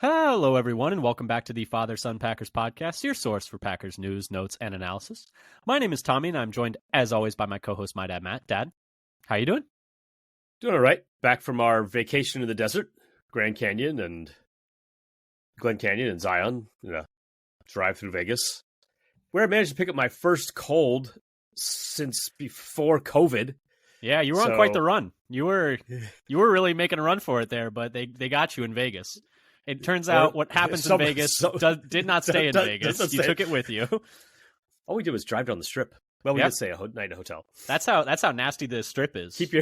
Hello, everyone, and welcome back to the Father-Son Packers podcast, your source for Packers news, notes, and analysis. My name is Tommy, and I'm joined, as always, by my co-host, my dad, Matt. Dad, how you doing? Doing all right. Back from our vacation in the desert, Grand Canyon and Glen Canyon and Zion, drive through Vegas, where I managed to pick up my first cold since before COVID. Yeah, you were on quite the run. You were really making a run for it there, but they got you in Vegas. It turns out what happens in Vegas did not stay in Vegas. You took it with you. All we did was drive down the strip. Well, we did stay a night in a hotel. That's how nasty the strip is. Keep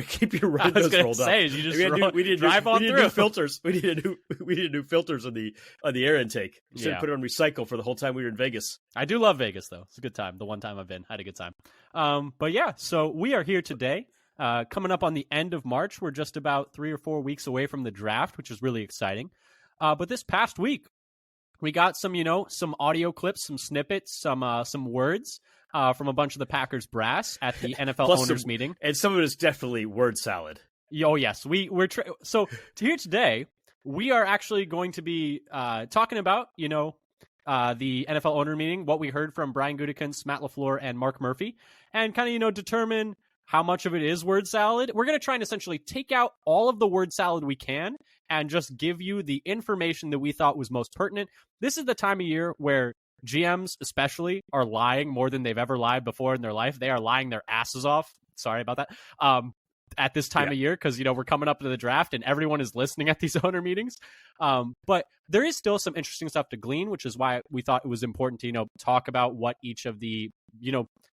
your windows rolled up. You just drive on through. New filters. We needed new filters on the air intake. We should have put it on recycle for the whole time we were in Vegas. I do love Vegas though. It's a good time. The one time I've been, I had a good time. But yeah, so we are here today. Coming up on the end of March, we're just about 3 or 4 weeks away from the draft, which is really exciting. But this past week, we got some audio clips, some snippets, some words from a bunch of the Packers brass at the NFL owners meeting, and some of it is definitely word salad. Oh yes, so here today we are actually going to be talking about the NFL owner meeting, what we heard from Brian Gutekunst, Matt LaFleur, and Mark Murphy, and kind of determine how much of it is word salad. We're going to try and essentially take out all of the word salad we can and just give you the information that we thought was most pertinent. This is the time of year where GMs especially are lying more than they've ever lied before in their life. They are lying their asses off. Sorry about that. At this time of year, because we're coming up to the draft and everyone is listening at these owner meetings. But there is still some interesting stuff to glean, which is why we thought it was important to talk about what each of the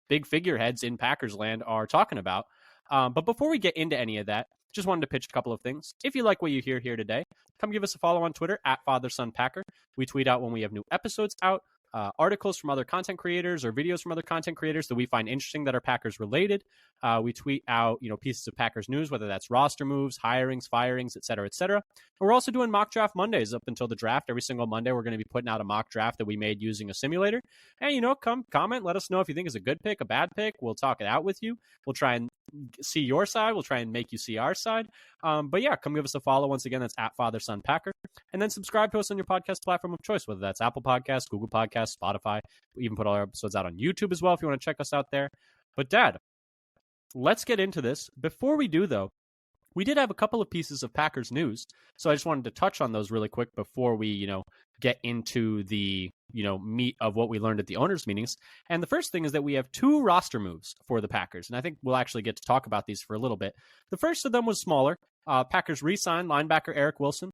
big figureheads in Packers land are talking about. But before we get into any of that, just wanted to pitch a couple of things. If you like what you hear here today, come give us a follow on Twitter at FatherSonPacker. We tweet out when we have new episodes out, articles from other content creators or videos from other content creators that we find interesting that are Packers related. We tweet out, pieces of Packers news, whether that's roster moves, hirings, firings, et cetera, et cetera. And we're also doing mock draft Mondays up until the draft. Every single Monday, we're going to be putting out a mock draft that we made using a simulator. And, come comment, let us know if you think it's a good pick, a bad pick. We'll talk it out with you. We'll try and see your side. We'll try and make you see our side. But yeah, come give us a follow. Once again, that's at FatherSonPacker. And then subscribe to us on your podcast platform of choice, whether that's Apple Podcasts, Google Podcasts, Spotify. We even put all our episodes out on YouTube as well if you want to check us out there. But Dad, let's get into this. Before we do, though, we did have a couple of pieces of Packers news. So I just wanted to touch on those really quick before we, get into the, meat of what we learned at the owners' meetings. And the first thing is that we have 2 roster moves for the Packers. And I think we'll actually get to talk about these for a little bit. The first of them was smaller. Packers re-signed linebacker Eric Wilson.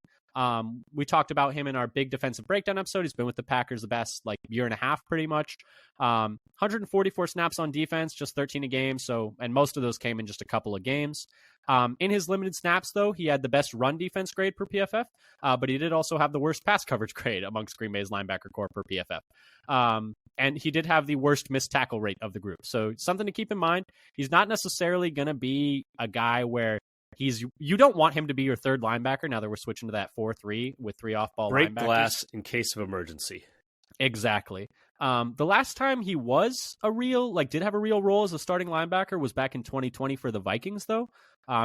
We talked about him in our big defensive breakdown episode. He's been with the Packers the best year and a half, pretty much. 144 snaps on defense, just 13 a game. And most of those came in just a couple of games. In his limited snaps, though, he had the best run defense grade per PFF, but he did also have the worst pass coverage grade amongst Green Bay's linebacker core per PFF. And he did have the worst missed tackle rate of the group. So something to keep in mind. He's not necessarily going to be a guy where you don't want him to be your third linebacker now that we're switching to that 4-3 with 3 off-ball linebackers. Break glass in case of emergency. Exactly. The last time he was did have a real role as a starting linebacker was back in 2020 for the Vikings, though.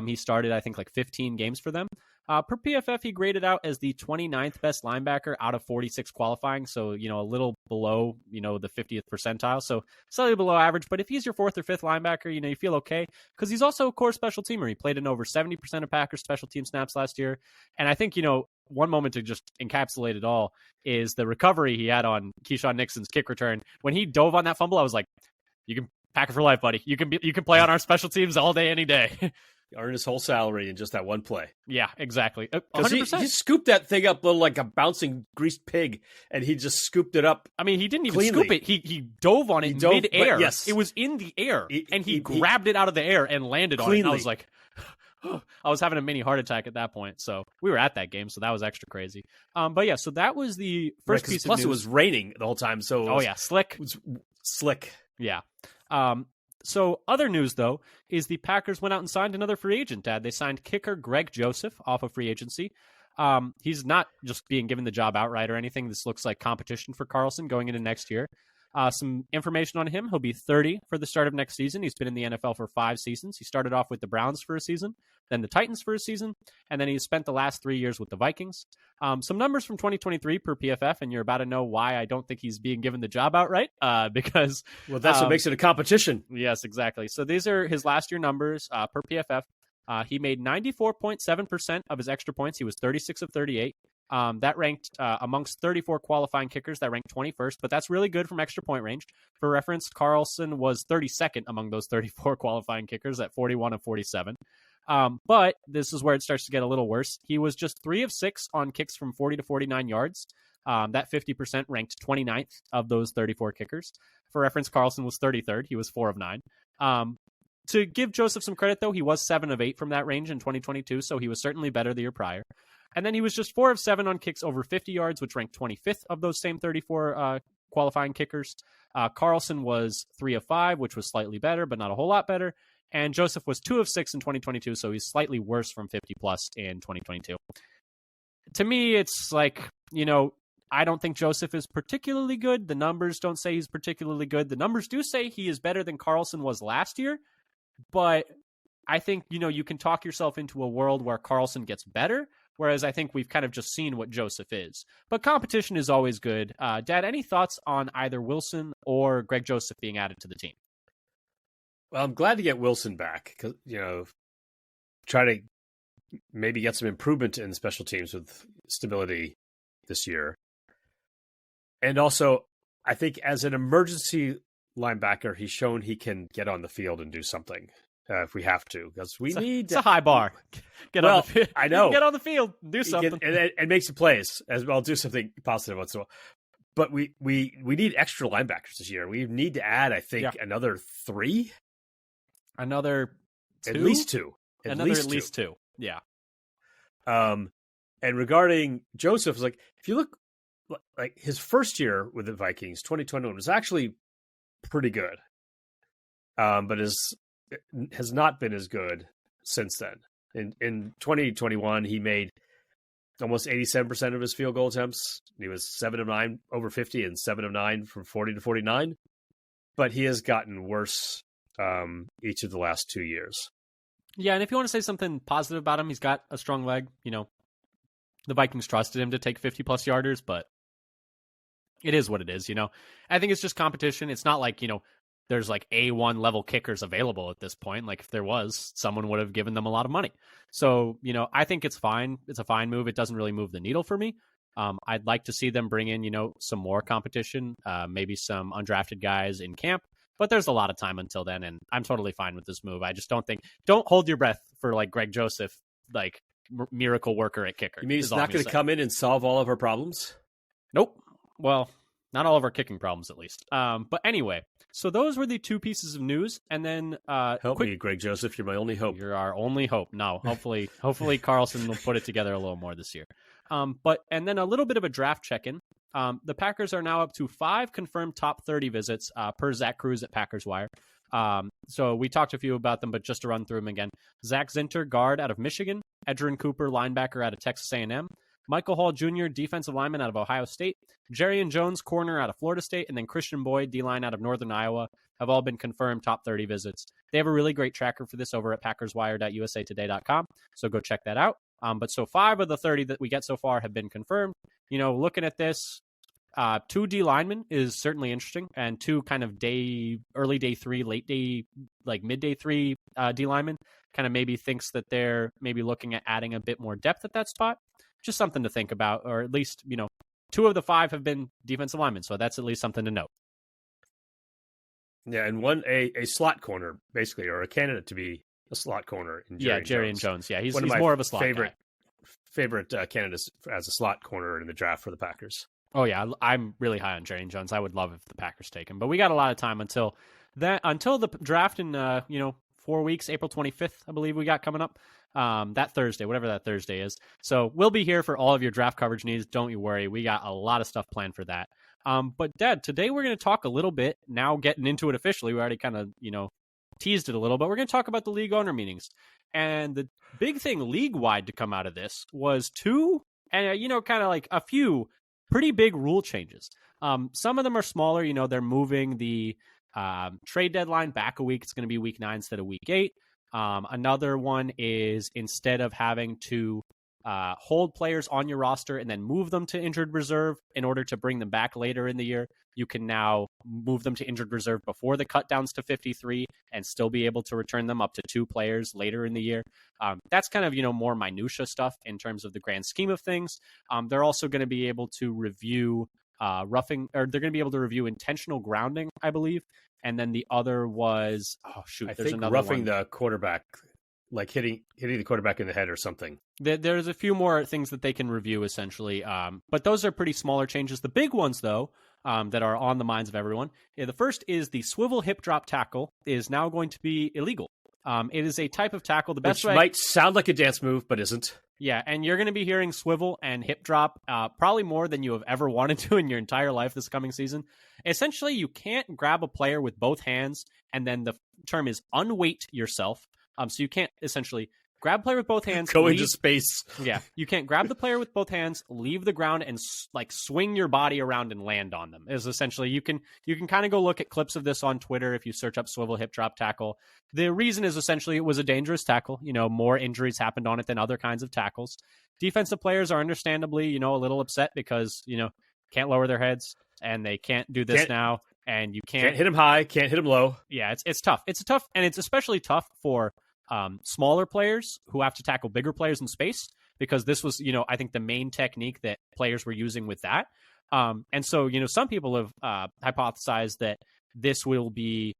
He started, I think, 15 games for them. Per PFF, he graded out as the 29th best linebacker out of 46 qualifying. So, a little below, the 50th percentile. So slightly below average. But if he's your 4th or 5th linebacker, you feel okay. Because he's also a core special teamer. He played in over 70% of Packers special team snaps last year. And I think, one moment to just encapsulate it all is the recovery he had on Keyshawn Nixon's kick return. When he dove on that fumble, I was like, you can Packer for life, buddy. You can play on our special teams all day, any day. Earn his whole salary in just that one play. Yeah, exactly. 100%. He scooped that thing up like a bouncing greased pig, and he just scooped it up. I mean, he didn't even scoop it. He dove on it mid-air. Yes. It was in the air, and he grabbed it out of the air and landed on it. And I was like, I was having a mini heart attack at that point. So we were at that game, so that was extra crazy. But yeah, so that was the first piece of news. Plus, it was raining the whole time. So slick. It was slick. Yeah. So other news, though, is the Packers went out and signed another free agent, Dad. They signed kicker Greg Joseph off of free agency. He's not just being given the job outright or anything. This looks like competition for Carlson going into next year. Some information on him. He'll be 30 for the start of next season. He's been in the NFL for 5 seasons. He started off with the Browns for a season, then the Titans for a season, and then he spent the last 3 years with the Vikings. Some numbers from 2023 per PFF, and you're about to know why I don't think he's being given the job outright, because... Well, that's what makes it a competition. Yes, exactly. So these are his last year numbers per PFF. He made 94.7% of his extra points. He was 36 of 38. That ranked amongst 34 qualifying kickers, that ranked 21st, but that's really good from extra point range. For reference, Carlson was 32nd among those 34 qualifying kickers at 41 of 47. But this is where it starts to get a little worse. He was just 3 of 6 on kicks from 40 to 49 yards. That 50% ranked 29th of those 34 kickers. For reference, Carlson was 33rd. He was 4 of 9. To give Joseph some credit, though, he was 7 of 8 from that range in 2022, so he was certainly better the year prior. And then he was just 4 of 7 on kicks over 50 yards, which ranked 25th of those same 34 qualifying kickers. Carlson was 3 of 5, which was slightly better, but not a whole lot better. And Joseph was 2 of 6 in 2022, so he's slightly worse from 50-plus in 2022. To me, it's like, I don't think Joseph is particularly good. The numbers don't say he's particularly good. The numbers do say he is better than Carlson was last year, but I think, you can talk yourself into a world where Carlson gets better, whereas I think we've kind of just seen what Joseph is. But competition is always good. Dad, any thoughts on either Wilson or Greg Joseph being added to the team? Well, I'm glad to get Wilson back because, try to maybe get some improvement in special teams with stability this year. And also, I think as an emergency linebacker, he's shown he can get on the field and do something if we have to, because it's a high bar. Get on the field. I know. Get on the field, do something, and make some plays as well. Do something positive once in a while. But we need extra linebackers this year. We need to add, I think, another 3, another 2? At least 2, at least two. Yeah. And regarding Joseph, like if you look, like his first year with the Vikings, 2021, was actually pretty good, but has not been as good since then. In 2021, he made almost 87% of his field goal attempts. He was 7 of 9 over 50 and 7 of 9 from 40 to 49. But he has gotten worse each of the last 2 years. Yeah, and if you want to say something positive about him, he's got a strong leg. The Vikings trusted him to take 50-plus yarders, but it is what it is, I think it's just competition. It's not like, there's like A1 level kickers available at this point. Like if there was, someone would have given them a lot of money. So, I think it's fine. It's a fine move. It doesn't really move the needle for me. I'd like to see them bring in, some more competition, maybe some undrafted guys in camp, but there's a lot of time until then. And I'm totally fine with this move. I just don't hold your breath for like Greg Joseph, like miracle worker at kicker. You mean he's not going to come in and solve all of our problems? Nope. Well, not all of our kicking problems, at least. But anyway, so those were the 2 pieces of news. And then help me, Greg Joseph. You're my only hope. You're our only hope. No, hopefully Carlson will put it together a little more this year. And then a little bit of a draft check-in. The Packers are now up to 5 confirmed top 30 visits per Zach Cruz at Packers Wire. So we talked a few about them, but just to run through them again. Zach Zinter, guard out of Michigan. Edgerrin Cooper, linebacker out of Texas A&M. Michael Hall Jr., defensive lineman out of Ohio State. Jarian Jones, corner out of Florida State. And then Christian Boyd, D-line out of Northern Iowa, have all been confirmed top 30 visits. They have a really great tracker for this over at packerswire.usatoday.com. So go check that out. But so 5 of the 30 that we get so far have been confirmed. Looking at this, 2 D linemen is certainly interesting, and 2 kind of early day 3, late day, like midday 3 D linemen kind of maybe thinks that they're maybe looking at adding a bit more depth at that spot. Just something to think about, or at least, 2 of the 5 have been defensive linemen, so that's at least something to note. Yeah, and one a slot corner, basically, or a candidate to be a slot corner in Jarian Jones. Yeah, he's more of a slot favorite candidates as a slot corner in the draft for the Packers. Oh yeah, I'm really high on Jarian Jones. I would love if the Packers take him, but we got a lot of time until the draft in 4 weeks, April 25th, I believe we got coming up. That Thursday, whatever that Thursday is. So we'll be here for all of your draft coverage needs. Don't you worry. We got a lot of stuff planned for that. But Dad, today we're going to talk a little bit, now getting into it officially. We already kind of, teased it a little, but we're going to talk about the league owner meetings. And the big thing league-wide to come out of this was 2, and kind of like a few pretty big rule changes. Some of them are smaller. They're moving the trade deadline back a week. It's going to be week 9 instead of week 8. Another one is instead of having to hold players on your roster and then move them to injured reserve in order to bring them back later in the year, you can now move them to injured reserve before the cut downs to 53 and still be able to return them up to 2 players later in the year. That's kind of, more minutia stuff in terms of the grand scheme of things. They're also going to be able to review roughing, or they're going to be able to review intentional grounding, I believe. And then the other was, there's another roughing one. The quarterback, like hitting the quarterback in the head or something. There's a few more things that they can review, essentially. But those are pretty smaller changes. The big ones, though, that are on the minds of everyone. The first is the swivel hip drop tackle is now going to be illegal. It is a type of tackle. The best Which might sound like a dance move, but isn't. Yeah, and you're going to be hearing swivel and hip drop probably more than you have ever wanted to in your entire life this coming season. Essentially, you can't grab a player with both hands, and then the term is unweight yourself. So you can't essentially grab a player with both hands. Go into space. Yeah, you can't grab the player with both hands, leave the ground, and swing your body around and land on them. Is essentially you can kind of go look at clips of this on Twitter if you search up swivel hip drop tackle. The reason is essentially it was a dangerous tackle. More injuries happened on it than other kinds of tackles. Defensive players are understandably, a little upset because, can't lower their heads and they can't do this now. And you can't hit them high, can't hit them low. Yeah, it's tough. It's tough, and it's especially tough for smaller players who have to tackle bigger players in space, because this was, I think the main technique that players were using with that. And so, some people have hypothesized that this will be,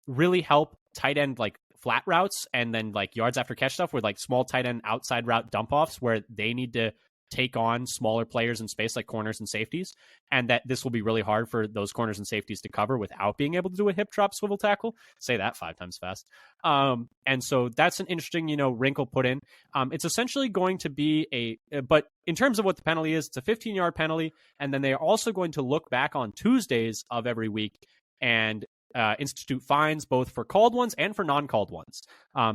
really help tight end like flat routes and then like yards after catch stuff with like small tight end outside route dump offs where they need to take on smaller players in space like corners and safeties, and that this will be really hard for those corners and safeties to cover without being able to do a hip drop swivel tackle. Say that 5 times fast. And so that's an interesting, wrinkle put in. It's essentially going to be but in terms of what the penalty is, it's a 15-yard penalty, and then they are also going to look back on Tuesdays of every week and institute fines both for called ones and for non-called ones.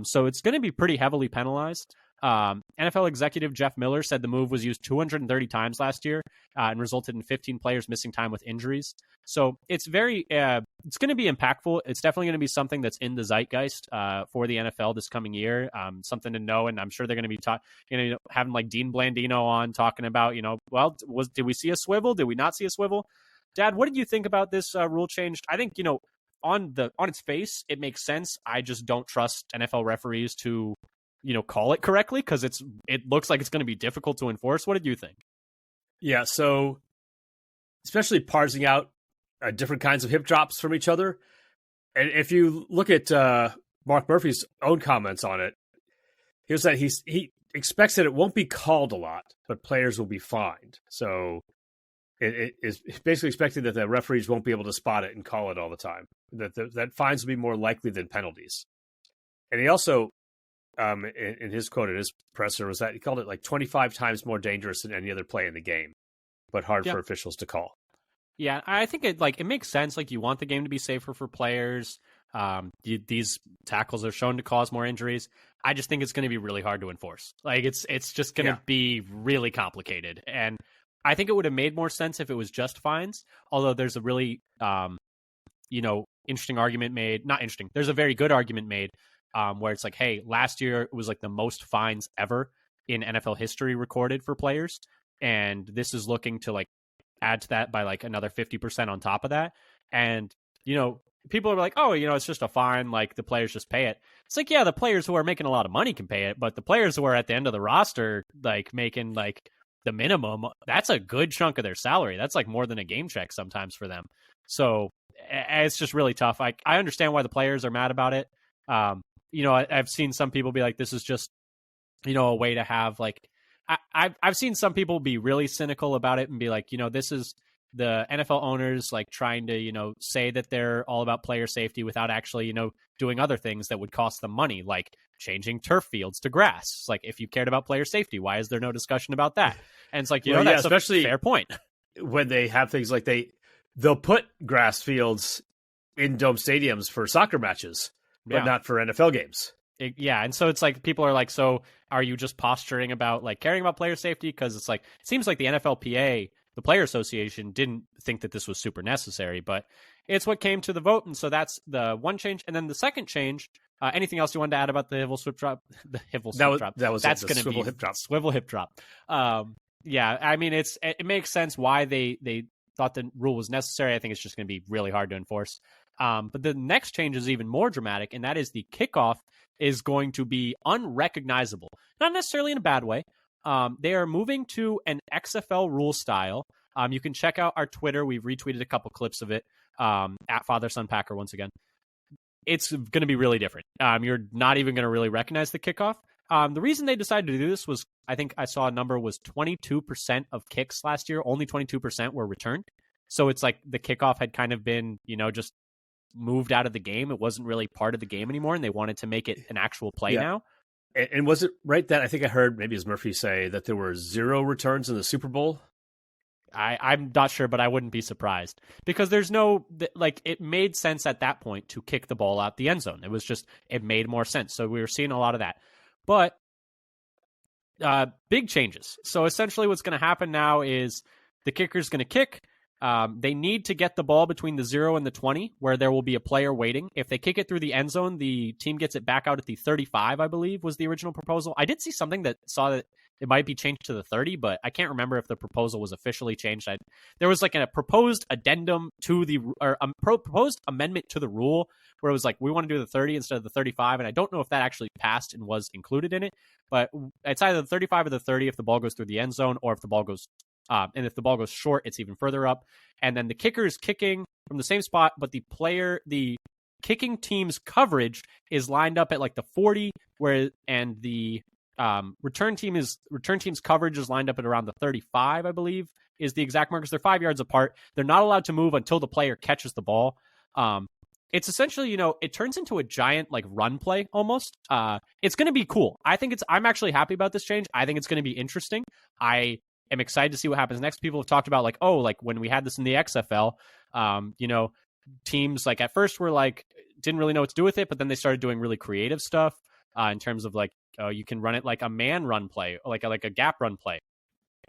So it's going to be pretty heavily penalized. NFL executive Jeff Miller said the move was used 230 times last year and resulted in 15 players missing time with injuries. So it's it's going to be impactful. It's definitely going to be something that's in the zeitgeist for the NFL this coming year. Something to know, and I'm sure they're going to be having like Dean Blandino on talking about, did we see a swivel? Did we not see a swivel? Dad, what did you think about this rule change? I think, on its face, it makes sense. I just don't trust NFL referees to call it correctly because it looks like it's going to be difficult to enforce. What did you think? Yeah, so especially parsing out different kinds of hip drops from each other. And if you look at Mark Murphy's own comments on it, he was that he expects that it won't be called a lot, but players will be fined. So it is basically expecting that the referees won't be able to spot it and call it all the time. That fines will be more likely than penalties. And he also, in his quote at his presser, was that he called it like 25 times more dangerous than any other play in the game, but hard for officials to call. Yeah, I think it makes sense. Like, you want the game to be safer for players. These tackles are shown to cause more injuries. I just think it's going to be really hard to enforce. Like, it's just going to be really complicated. And I think it would have made more sense if it was just fines. Although there's a really, interesting argument made. Not interesting. There's a very good argument made where it's like, hey, last year it was like the most fines ever in NFL history recorded for players, and this is looking to like add to that by like another 50% on top of that. And people are like, oh, it's just a fine, like the players just pay it. It's like, yeah, the players who are making a lot of money can pay it, but the players who are at the end of the roster, like making like the minimum, that's a good chunk of their salary. That's like more than a game check sometimes for them. So it's just really tough. I understand why the players are mad about it. I've seen some people be like, this is just, a way to have like, I've seen some people be really cynical about it and be like, this is the NFL owners like trying to, say that they're all about player safety without actually, doing other things that would cost them money, like changing turf fields to grass. It's like, if you cared about player safety, why is there no discussion about that? And it's like, that's especially a fair point. When they have things like they'll put grass fields in dome stadiums for soccer matches, but not for NFL games. And so it's like people are like, so are you just posturing about like caring about player safety? Because it's like, it seems like the NFLPA the Player Association didn't think that this was super necessary, but it's what came to the vote. And so that's the one change. And then the second change, anything else you wanted to add about the Hivil Swip Drop? The Hivil Swip Drop. That's going to be hip drop. Swivel Hip Drop. Yeah, I mean, it makes sense why they thought the rule was necessary. I think it's just going to be really hard to enforce. But the next change is even more dramatic, and that is the kickoff is going to be unrecognizable. Not necessarily in a bad way. They are moving to an XFL rule style. You can check out our Twitter. We've retweeted a couple clips of it at Father Son Packer once again. It's going to be really different. You're not even going to really recognize the kickoff. The reason they decided to do this was, I think I saw a number was 22% of kicks last year. Only 22% were returned. So it's like the kickoff had kind of been, just moved out of the game. It wasn't really part of the game anymore, and they wanted to make it an actual play now. And was it right that I think I heard, maybe as Murphy say, that there were 0 returns in the Super Bowl? I'm not sure, but I wouldn't be surprised because there's no, it made sense at that point to kick the ball out the end zone. It made more sense. So we were seeing a lot of that. But big changes. So essentially what's going to happen now is the kicker's going to kick. They need to get the ball between the 0 and the 20, where there will be a player waiting. If they kick it through the end zone, the team gets it back out at the 35, I believe, was the original proposal. I did see something that saw that it might be changed to the 30, but I can't remember if the proposal was officially changed. There was like a proposed addendum to a proposed amendment to the rule where it was like, we want to do the 30 instead of the 35, and I don't know if that actually passed and was included in it, but it's either the 35 or the 30 if the ball goes through the end zone, or if the ball goes and if the ball goes short, it's even further up. And then the kicker is kicking from the same spot, but the kicking team's coverage is lined up at like the 40, and the return team's coverage is lined up at around the 35, I believe, is the exact markers. They're 5 yards apart. They're not allowed to move until the player catches the ball. It's essentially, it turns into a giant like run play almost. It's going to be cool. I'm actually happy about this change. I think it's going to be interesting. I am excited to see what happens next. People have talked about when we had this in the XFL, teams like at first were like, didn't really know what to do with it, but then they started doing really creative stuff in terms of you can run it like a man run play, like a gap run play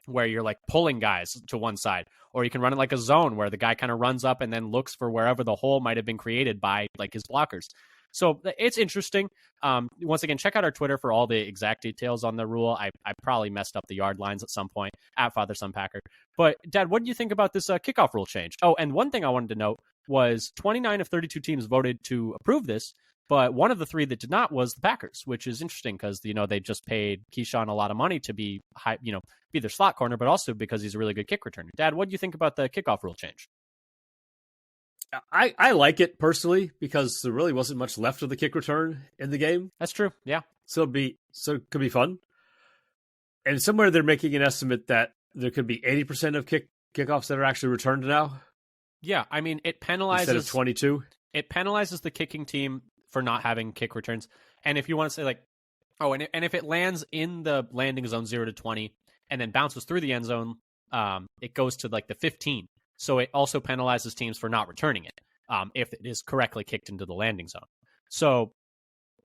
where you're like pulling guys to one side, or you can run it like a zone where the guy kind of runs up and then looks for wherever the hole might have been created by like his blockers. So it's interesting. Once again, check out our Twitter for all the exact details on the rule. I probably messed up the yard lines at some point at Father Son Packer. But Dad, what do you think about this kickoff rule change? Oh, and one thing I wanted to note was 29 of 32 teams voted to approve this, but one of the 3 that did not was the Packers, which is interesting because they just paid Keyshawn a lot of money to be be their slot corner, but also because he's a really good kick returner. Dad, what do you think about the kickoff rule change? I like it personally because there really wasn't much left of the kick return in the game. That's true. Yeah. So it could be fun. And somewhere they're making an estimate that there could be 80% of kickoffs that are actually returned now. Yeah, I mean, it penalizes instead of 22. It penalizes the kicking team for not having kick returns. And if you want to say and if it lands in the landing zone 0 to 20 and then bounces through the end zone, it goes to like the 15. So it also penalizes teams for not returning it if it is correctly kicked into the landing zone. So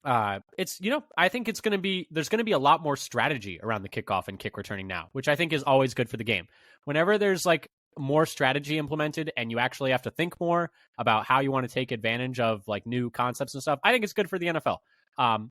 it's, I think there's going to be a lot more strategy around the kickoff and kick returning now, which I think is always good for the game. Whenever there's like more strategy implemented and you actually have to think more about how you want to take advantage of like new concepts and stuff, I think it's good for the NFL.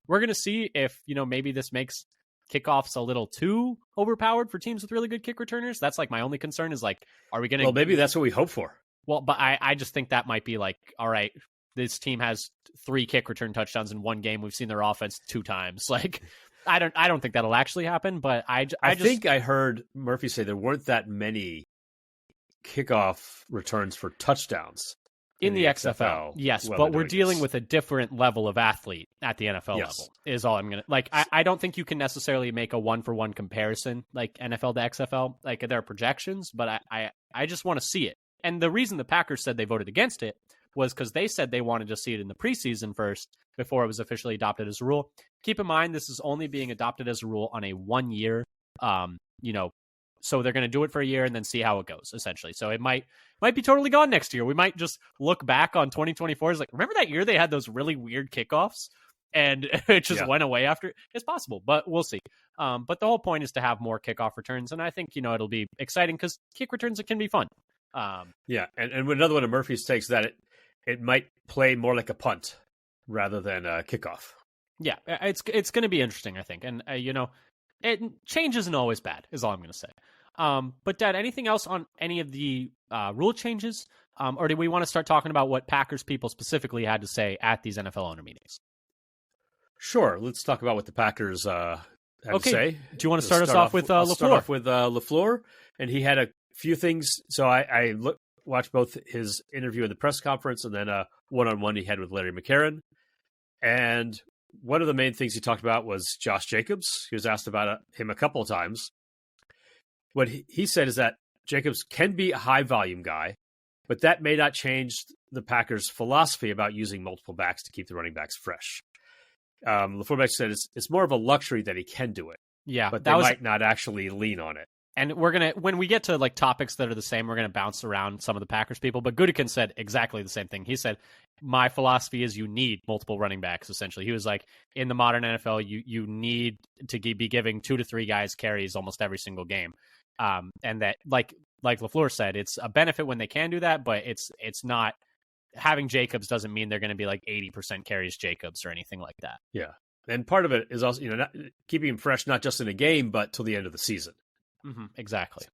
We're going to see if, maybe this makes kickoffs a little too overpowered for teams with really good kick returners. That's like my only concern is like, are we going to... Well, maybe that's what we hope for. Well, but I just think that might be like, all right, this team has 3 kick return touchdowns in one game. We've seen their offense 2 times. Like, I don't think that'll actually happen, but I think I heard Murphy say there weren't that many kickoff returns for touchdowns in the XFL. Yes, but we're dealing with a different level of athlete at the NFL level is all I'm going to like. I don't think you can necessarily make a 1-for-1 comparison like NFL to XFL. Like there are projections, but I just want to see it. And the reason the Packers said they voted against it was because they said they wanted to see it in the preseason first before it was officially adopted as a rule. Keep in mind, this is only being adopted as a rule on a 1-year, so they're going to do it for a year and then see how it goes, essentially. So it might be totally gone next year. We might just look back on 2024 as like, remember that year they had those really weird kickoffs? and it just Yeah. went away after. It's possible, but we'll see. But the whole point is to have more kickoff returns, and I think it'll be exciting because kick returns can be fun. Yeah, and another one of Murphy's takes that it might play more like a punt rather than a kickoff. Yeah, it's going to be interesting, I think, and change isn't always bad, is all I'm going to say. But Dad, anything else on any of the rule changes, or do we want to start talking about what Packers people specifically had to say at these NFL owner meetings? Sure, let's talk about what the Packers had to say. Do you want to start us off with LaFleur? Start off with LaFleur, and he had a few things. So I watched both his interview at the press conference and then a one-on-one he had with Larry McCarron. And one of the main things he talked about was Josh Jacobs. He was asked about him a couple of times. What he said is that Jacobs can be a high-volume guy, but that may not change the Packers' philosophy about using multiple backs to keep the running backs fresh. LaFleur said it's more of a luxury that he can do it. Yeah, but they might not actually lean on it. And when we get to like topics that are the same, we're gonna bounce around some of the Packers people. But Gutekunst said exactly the same thing. He said, "My philosophy is you need multiple running backs." Essentially, he was like, in the modern NFL, you need to be giving 2 to 3 guys carries almost every single game, and that like LaFleur said, it's a benefit when they can do that, but it's not. Having Jacobs doesn't mean they're going to be like 80% carries Jacobs or anything like that. Yeah, and part of it is also not, keeping him fresh, not just in a game, but till the end of the season. Mm-hmm, exactly.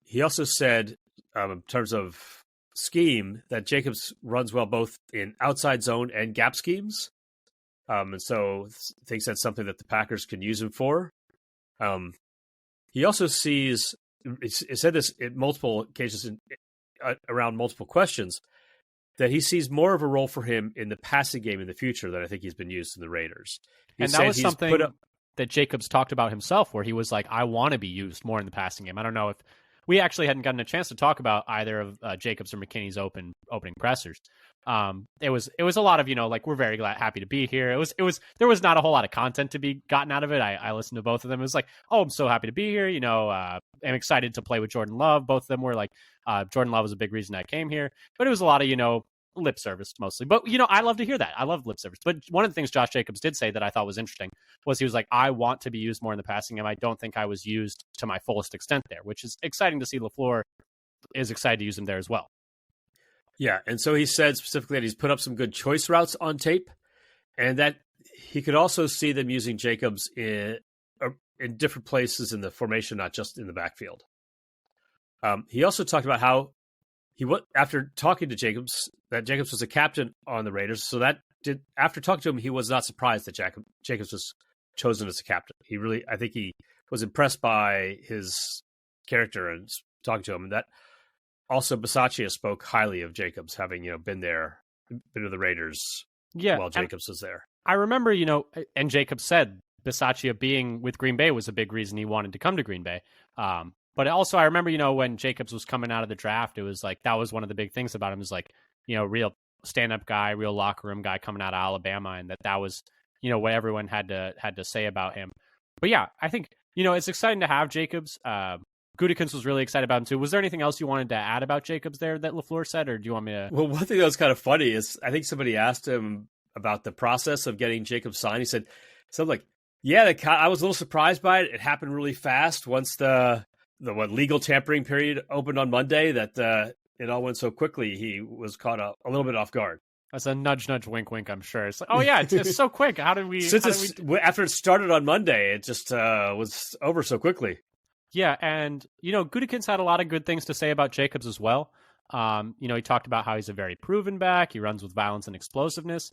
He also said, in terms of scheme, that Jacobs runs well both in outside zone and gap schemes, and so thinks that's something that the Packers can use him for. He also sees. He said this in multiple occasions around multiple questions, that he sees more of a role for him in the passing game in the future than I think he's been used in the Raiders. And that was something that Jacobs talked about himself, where he was like, I want to be used more in the passing game. I don't know if we actually hadn't gotten a chance to talk about either of Jacobs or McKinney's opening pressers. It was a lot of, like, we're very happy to be here. There was not a whole lot of content to be gotten out of it. I listened to both of them. It was like, oh, I'm so happy to be here. I'm excited to play with Jordan Love. Both of them were like, Jordan Love was a big reason I came here, but it was a lot of, lip service mostly. But, I love to hear that. I love lip service. But one of the things Josh Jacobs did say that I thought was interesting was he was like, I want to be used more in the passing game. I don't think I was used to my fullest extent there, which is exciting to see. LaFleur is excited to use him there as well. Yeah, and so he said specifically that he's put up some good choice routes on tape, and that he could also see them using Jacobs in different places in the formation, not just in the backfield. He also talked about how after talking to Jacobs, that Jacobs was a captain on the Raiders, so after talking to him, he was not surprised that Jacobs was chosen as a captain. I think he was impressed by his character and talking to him, and that. Also, Bisaccia spoke highly of Jacobs, having been to the Raiders while Jacobs was there. I remember, and Jacobs said Bisaccia being with Green Bay was a big reason he wanted to come to Green Bay. But also, I remember, when Jacobs was coming out of the draft, it was like that was one of the big things about him. Is like, real stand-up guy, real locker room guy coming out of Alabama, and that was, what everyone had to say about him. But yeah, I think it's exciting to have Jacobs. Gutekunst was really excited about him too. Was there anything else you wanted to add about Jacobs there that LaFleur said, or do you want me to? Well, one thing that was kind of funny is I think somebody asked him about the process of getting Jacobs signed. He said something like, "Yeah, I was a little surprised by it. It happened really fast once the legal tampering period opened on Monday. That it all went so quickly. He was caught a little bit off guard." That's a nudge, wink, wink. I'm sure it's like, oh yeah, it's so quick. After it started on Monday, it just was over so quickly. Yeah, and, Gutekunst had a lot of good things to say about Jacobs as well. He talked about how he's a very proven back. He runs with violence and explosiveness.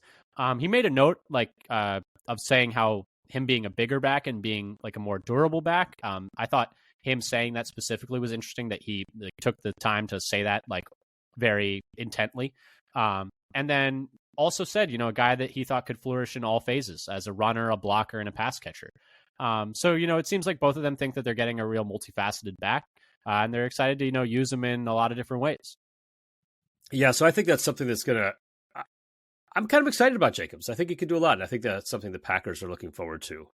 He made a note, of saying how him being a bigger back and being, like, a more durable back. I thought him saying that specifically was interesting, that he took the time to say that, very intently. And then also said, a guy that he thought could flourish in all phases as a runner, a blocker, and a pass catcher. So, it seems like both of them think that they're getting a real multifaceted back, and they're excited to, use them in a lot of different ways. Yeah, so I think that's something that's I'm kind of excited about Jacobs. I think he can do a lot, and I think that's something the Packers are looking forward to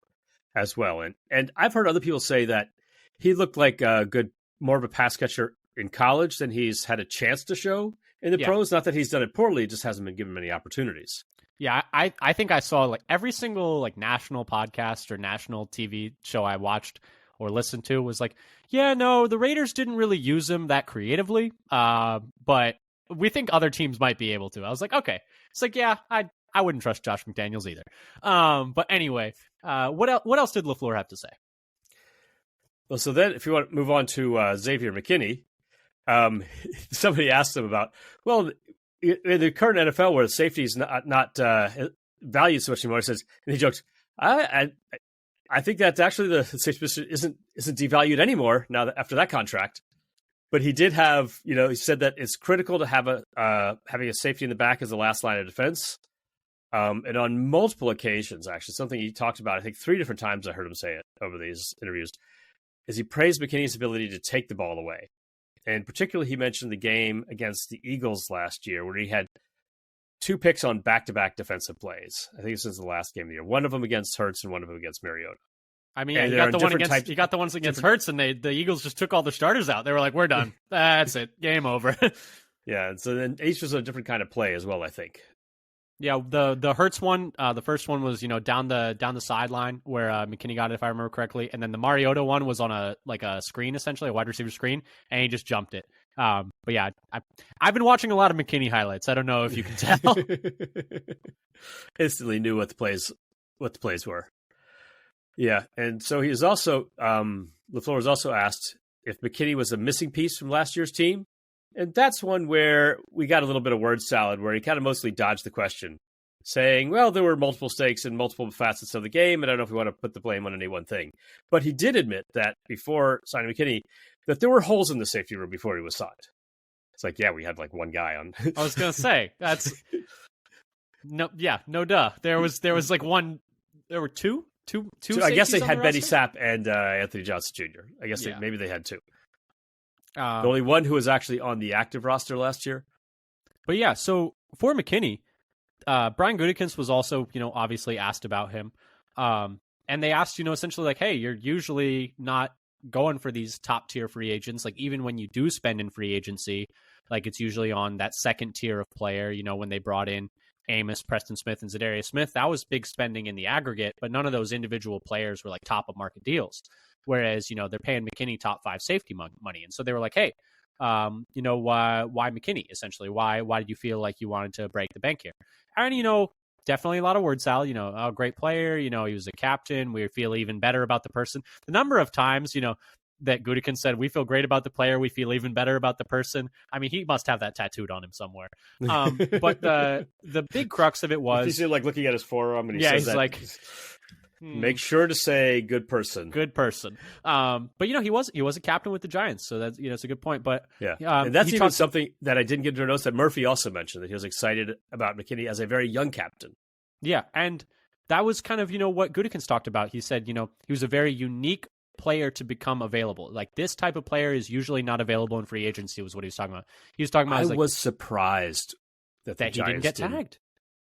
as well. And I've heard other people say that he looked like more of a pass catcher in college than he's had a chance to show in the pros. Not that he's done it poorly, just hasn't been given many opportunities. Yeah, I think I saw like every single like national podcast or national TV show I watched or listened to was like, yeah, no, the Raiders didn't really use him that creatively, but we think other teams might be able to. I was like, okay, it's like, yeah, I wouldn't trust Josh McDaniels either. But anyway, what else did LaFleur have to say? Well, so then if you want to move on to Xavier McKinney, somebody asked him about, well, in the current NFL where safety is not valued so much anymore, he says, and he jokes, I think that actually the safety position isn't devalued anymore now that after that contract. But he did have, he said that it's critical to have having a safety in the back as the last line of defense. And on multiple occasions, actually, something he talked about, I think 3 different times I heard him say it over these interviews, is he praised McKinney's ability to take the ball away. And particularly, he mentioned the game against the Eagles last year, where he had 2 picks on back-to-back defensive plays. I think this is the last game of the year. One of them against Hurts and one of them against Mariota. I mean, you got the ones against Hurts, and the Eagles just took all the starters out. They were like, "We're done. That's it. Game over." Yeah, and so then each was a different kind of play as well, I think. Yeah, the Hurts one, the first one was down the sideline where McKinney got it, if I remember correctly, and then the Mariota one was on a screen, essentially a wide receiver screen, and he just jumped it. But yeah, I've been watching a lot of McKinney highlights. I don't know if you can tell. Instantly knew what the plays were. Yeah, and so he was also LaFleur was also asked if McKinney was a missing piece from last year's team. And that's one where we got a little bit of word salad where he kind of mostly dodged the question, saying, well, there were multiple stakes and multiple facets of the game, and I don't know if we want to put the blame on any one thing. But he did admit that before signing McKinney, that there were holes in the safety room before he was signed. It's like, yeah, we had like one guy on. I was going to say, that's... No duh. There was like one... There were two I guess they had Benny Sapp and Anthony Johnson Jr. I guess maybe they had 2. The only one who was actually on the active roster last year. But yeah, so for McKinney, Brian Gutekunst was also, obviously asked about him. And they asked, essentially like, hey, you're usually not going for these top tier free agents. Like even when you do spend in free agency, like it's usually on that second tier of player, when they brought in Amos, Preston Smith, and Zadarius Smith, that was big spending in the aggregate, but none of those individual players were like top of market deals. Whereas, they're paying McKinney top 5 safety money. And so they were like, hey, why McKinney, essentially? Why did you feel like you wanted to break the bank here? And, definitely a lot of word salad, a great player, he was a captain. We feel even better about the person. The number of times, that Gutekunst said, we feel great about the player. We feel even better about the person. I mean, he must have that tattooed on him somewhere. But the big crux of it was... You see, like looking at his forearm and he says he's that. Like... Make sure to say good person. Good person. But he was a captain with the Giants, so that's it's a good point. But yeah, and that's even something that I didn't get to notice that Murphy also mentioned, that he was excited about McKinney as a very young captain. Yeah, and that was kind of what Gutekunst talked about. He said he was a very unique player to become available. Like this type of player is usually not available in free agency. Was what he was talking about. He was talking about. I was surprised that he didn't get tagged.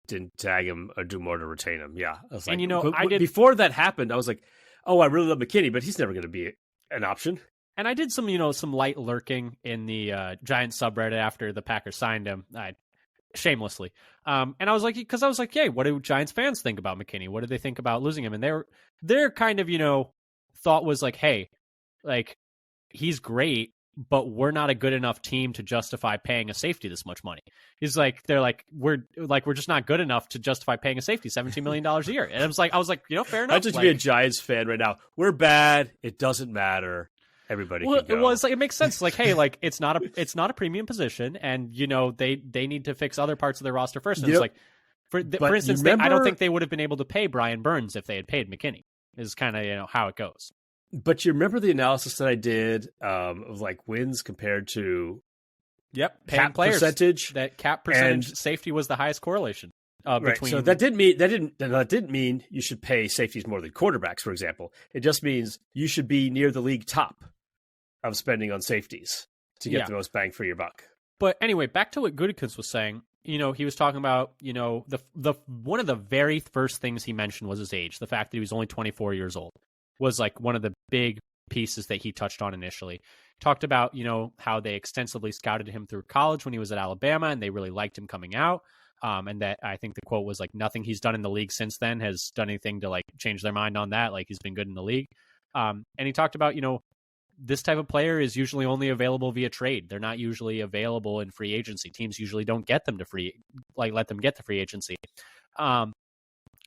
Didn't tag him or do more to retain him. Yeah. I was like, and I did before that happened, I was like, oh, I really love McKinney, but he's never going to be an option. And I did some, some light lurking in the Giants subreddit after the Packers signed him, shamelessly. And I was like, hey, what do Giants fans think about McKinney? What do they think about losing him? And their kind of, thought was like, hey, like he's great, but we're not a good enough team to justify paying a safety this much money. We're just not good enough to justify paying a safety $17 million a year. And I was like, fair enough. I'd just be a Giants fan right now. We're bad. It doesn't matter. Everybody can go. Well, it's like, it makes sense. Like, hey, like it's not a premium position, and they need to fix other parts of their roster first. And it's like, for instance, I don't think they would have been able to pay Brian Burns if they had paid McKinney. Is kind of how it goes. But you remember the analysis that I did of like wins compared to cap players. Percentage. That cap percentage safety was the highest correlation between. Right. So that didn't mean you should pay safeties more than quarterbacks, for example. It just means you should be near the league top of spending on safeties to get the most bang for your buck. But anyway, back to what Gutekunst was saying. He was talking about the one of the very first things he mentioned was his age. The fact that he was only 24 years old was like one of the big pieces that he touched on initially. Talked about, how they extensively scouted him through college when he was at Alabama and they really liked him coming out. And that I think the quote was like, nothing he's done in the league since then has done anything to like change their mind on that. Like he's been good in the league. And he talked about, this type of player is usually only available via trade. They're not usually available in free agency. Teams usually don't get them to let them get to free agency. And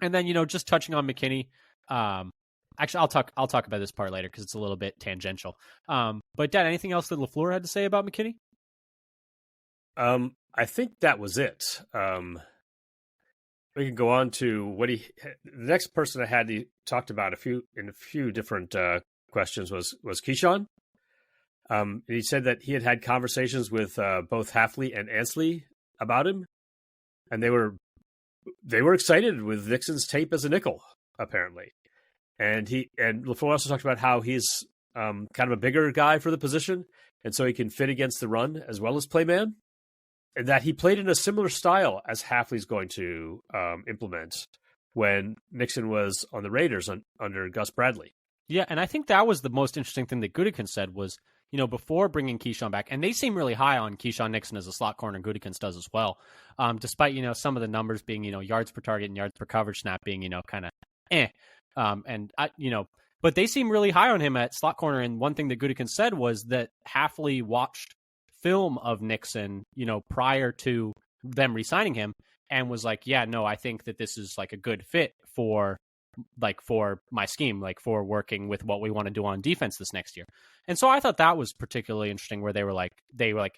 then, just touching on McKinney, actually, I'll talk about this part later because it's a little bit tangential. But Dad, anything else that LaFleur had to say about McKinney? I think that was it. We can go on to the next person I had he talked about in a few different questions was Keyshawn. And he said that he had conversations with both Hafley and Ansley about him, and they were excited with Nixon's tape as a nickel, apparently. And LaFleur also talked about how he's kind of a bigger guy for the position, and so he can fit against the run as well as play man. And that he played in a similar style as Hafley's going to implement when Nixon was on the Raiders under Gus Bradley. Yeah, and I think that was the most interesting thing that Gutekunst said was, before bringing Keyshawn back, and they seem really high on Keyshawn Nixon as a slot corner, and Gutekunst does as well, despite, some of the numbers being, yards per target and yards per coverage snap being, kind of but they seem really high on him at slot corner, and one thing that Gutekunst said was that Hafley watched film of Nixon, prior to them re-signing him and was like, yeah, no, I think that this is like a good fit for my scheme, like for working with what we want to do on defense this next year. And so I thought that was particularly interesting where they were like,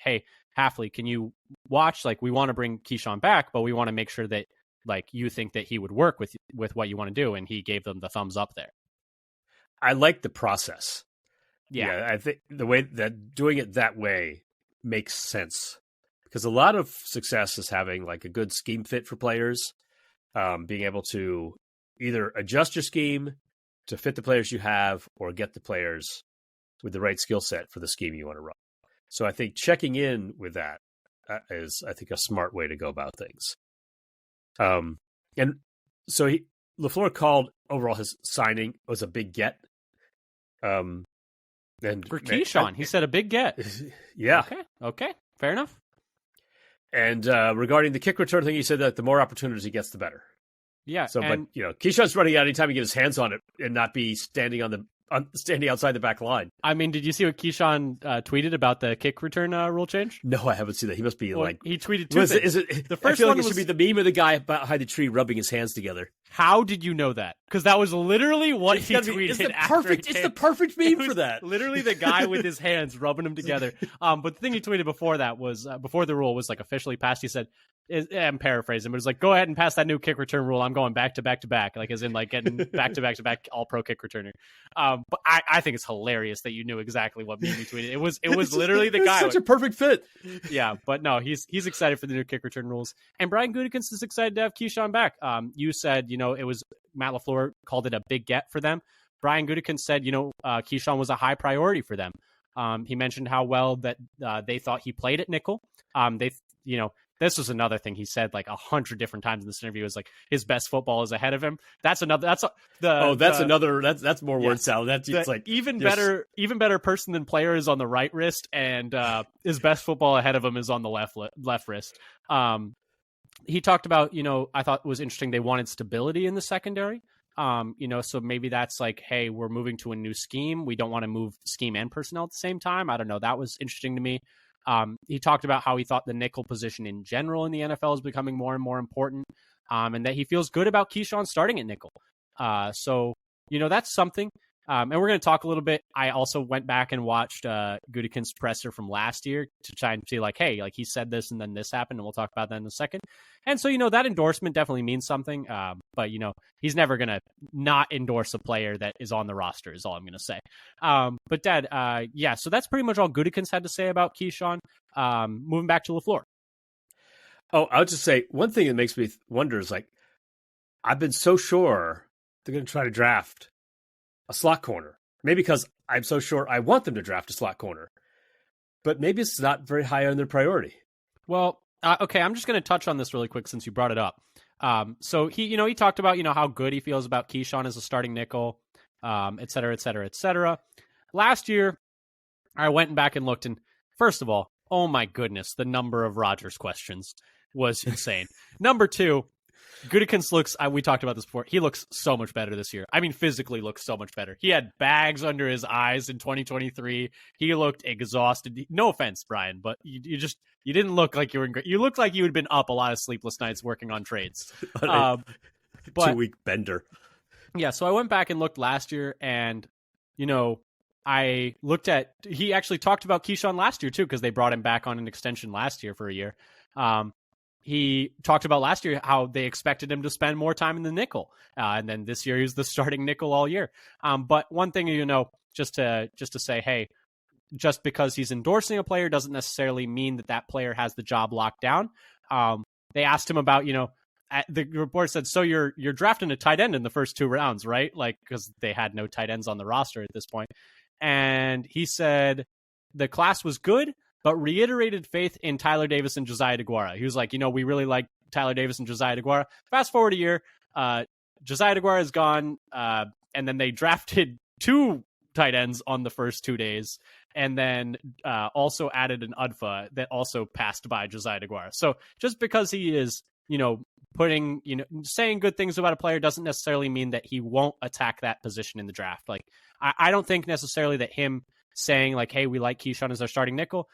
hey, Hafley, can you watch? Like, we want to bring Keyshawn back, but we want to make sure that like you think that he would work with what you want to do. And he gave them the thumbs up there. I like the process. Yeah, I think the way that doing it that way makes sense, because a lot of success is having like a good scheme fit for players, being able to either adjust your scheme to fit the players you have or get the players with the right skill set for the scheme you want to run. So I think checking in with that is, I think, a smart way to go about things. And so LaFleur called overall his signing was a big get. And for Keyshawn, he said a big get. Yeah. Okay. Fair enough. And regarding the kick return thing, he said that the more opportunities he gets, the better. Yeah. So, but Keyshawn's running out anytime he gets his hands on it and not be standing standing outside the back line. I mean, did you see what Keyshawn tweeted about the kick return rule change? No, I haven't seen that. He must be he tweeted two things. Is it the first I feel one like it should be the meme of the guy behind the tree rubbing his hands together. How did you know that? Because that was literally what he tweeted. It's the perfect meme for that. Literally the guy with his hands rubbing them together. But the thing he tweeted before that was before the rule was like officially passed. He said, I'm paraphrasing, but it's like, go ahead and pass that new kick return rule. I'm going back to back to back, like as in like getting back to back to back all pro kick returner. But I think it's hilarious that you knew exactly what meme he tweeted. It was literally the guy. Such a perfect fit. Yeah, but no, he's excited for the new kick return rules, and Brian Gutekunst is excited to have Keyshawn back. You said it was Matt LaFleur called it a big get for them. Brian Gutekunst said Keyshawn was a high priority for them. He mentioned how well that they thought he played at nickel. This was another thing he said like 100 different times in this interview is like his best football is ahead of him. That's more word salad. It's like even better person than player is on the right wrist, and his best football ahead of him is on the left wrist. He talked about, I thought it was interesting. They wanted stability in the secondary. So maybe that's like, hey, we're moving to a new scheme. We don't want to move scheme and personnel at the same time. I don't know. That was interesting to me. He talked about how he thought the nickel position in general in the NFL is becoming more and more important, and that he feels good about Keyshawn starting at nickel. So that's something. And we're going to talk a little bit. I also went back and watched Gutekunst's presser from last year to try and see like, hey, like he said this and then this happened, and we'll talk about that in a second. And so, that endorsement definitely means something. But, he's never going to not endorse a player that is on the roster is all I'm going to say. But Dad, so that's pretty much all Gutekunst had to say about Keyshawn. Moving back to LaFleur. Oh, I would just say one thing that makes me wonder is like, I've been so sure they're going to try to draft a slot corner. Maybe because I'm so sure I want them to draft a slot corner. But maybe it's not very high on their priority. Well, okay, I'm just going to touch on this really quick since you brought it up. So he talked about, how good he feels about Keyshawn as a starting nickel, et cetera, et cetera, et cetera. Last year, I went back and looked, and first of all, oh my goodness, the number of Rodgers questions. was insane. Number 2, Gutekunst looks, we talked about this before, he looks so much better this year. I mean, physically looks so much better. He had bags under his eyes in 2023. He looked exhausted. No offense, Brian, but you didn't look like you were in great. You looked like you had been up a lot of sleepless nights working on trades. But 2-week bender. Yeah, so I went back and looked last year, and, I looked at, he actually talked about Keyshawn last year, too, because they brought him back on an extension last year for a year. He talked about last year how they expected him to spend more time in the nickel. And then this year he was the starting nickel all year. But one thing, just to say, hey, just because he's endorsing a player doesn't necessarily mean that player has the job locked down. They asked him about, the report said, so you're drafting a tight end in the first 2 rounds, right? Like, because they had no tight ends on the roster at this point. And he said the class was good, but reiterated faith in Tyler Davis and Josiah DeGuara. He was like, we really like Tyler Davis and Josiah DeGuara. Fast forward a year, Josiah DeGuara is gone, and then they drafted 2 tight ends on the first 2 days, and then also added an UDFA that also passed by Josiah DeGuara. So just because he is, putting, saying good things about a player doesn't necessarily mean that he won't attack that position in the draft. Like, I don't think necessarily that him saying like, hey, we like Keyshawn as our starting nickel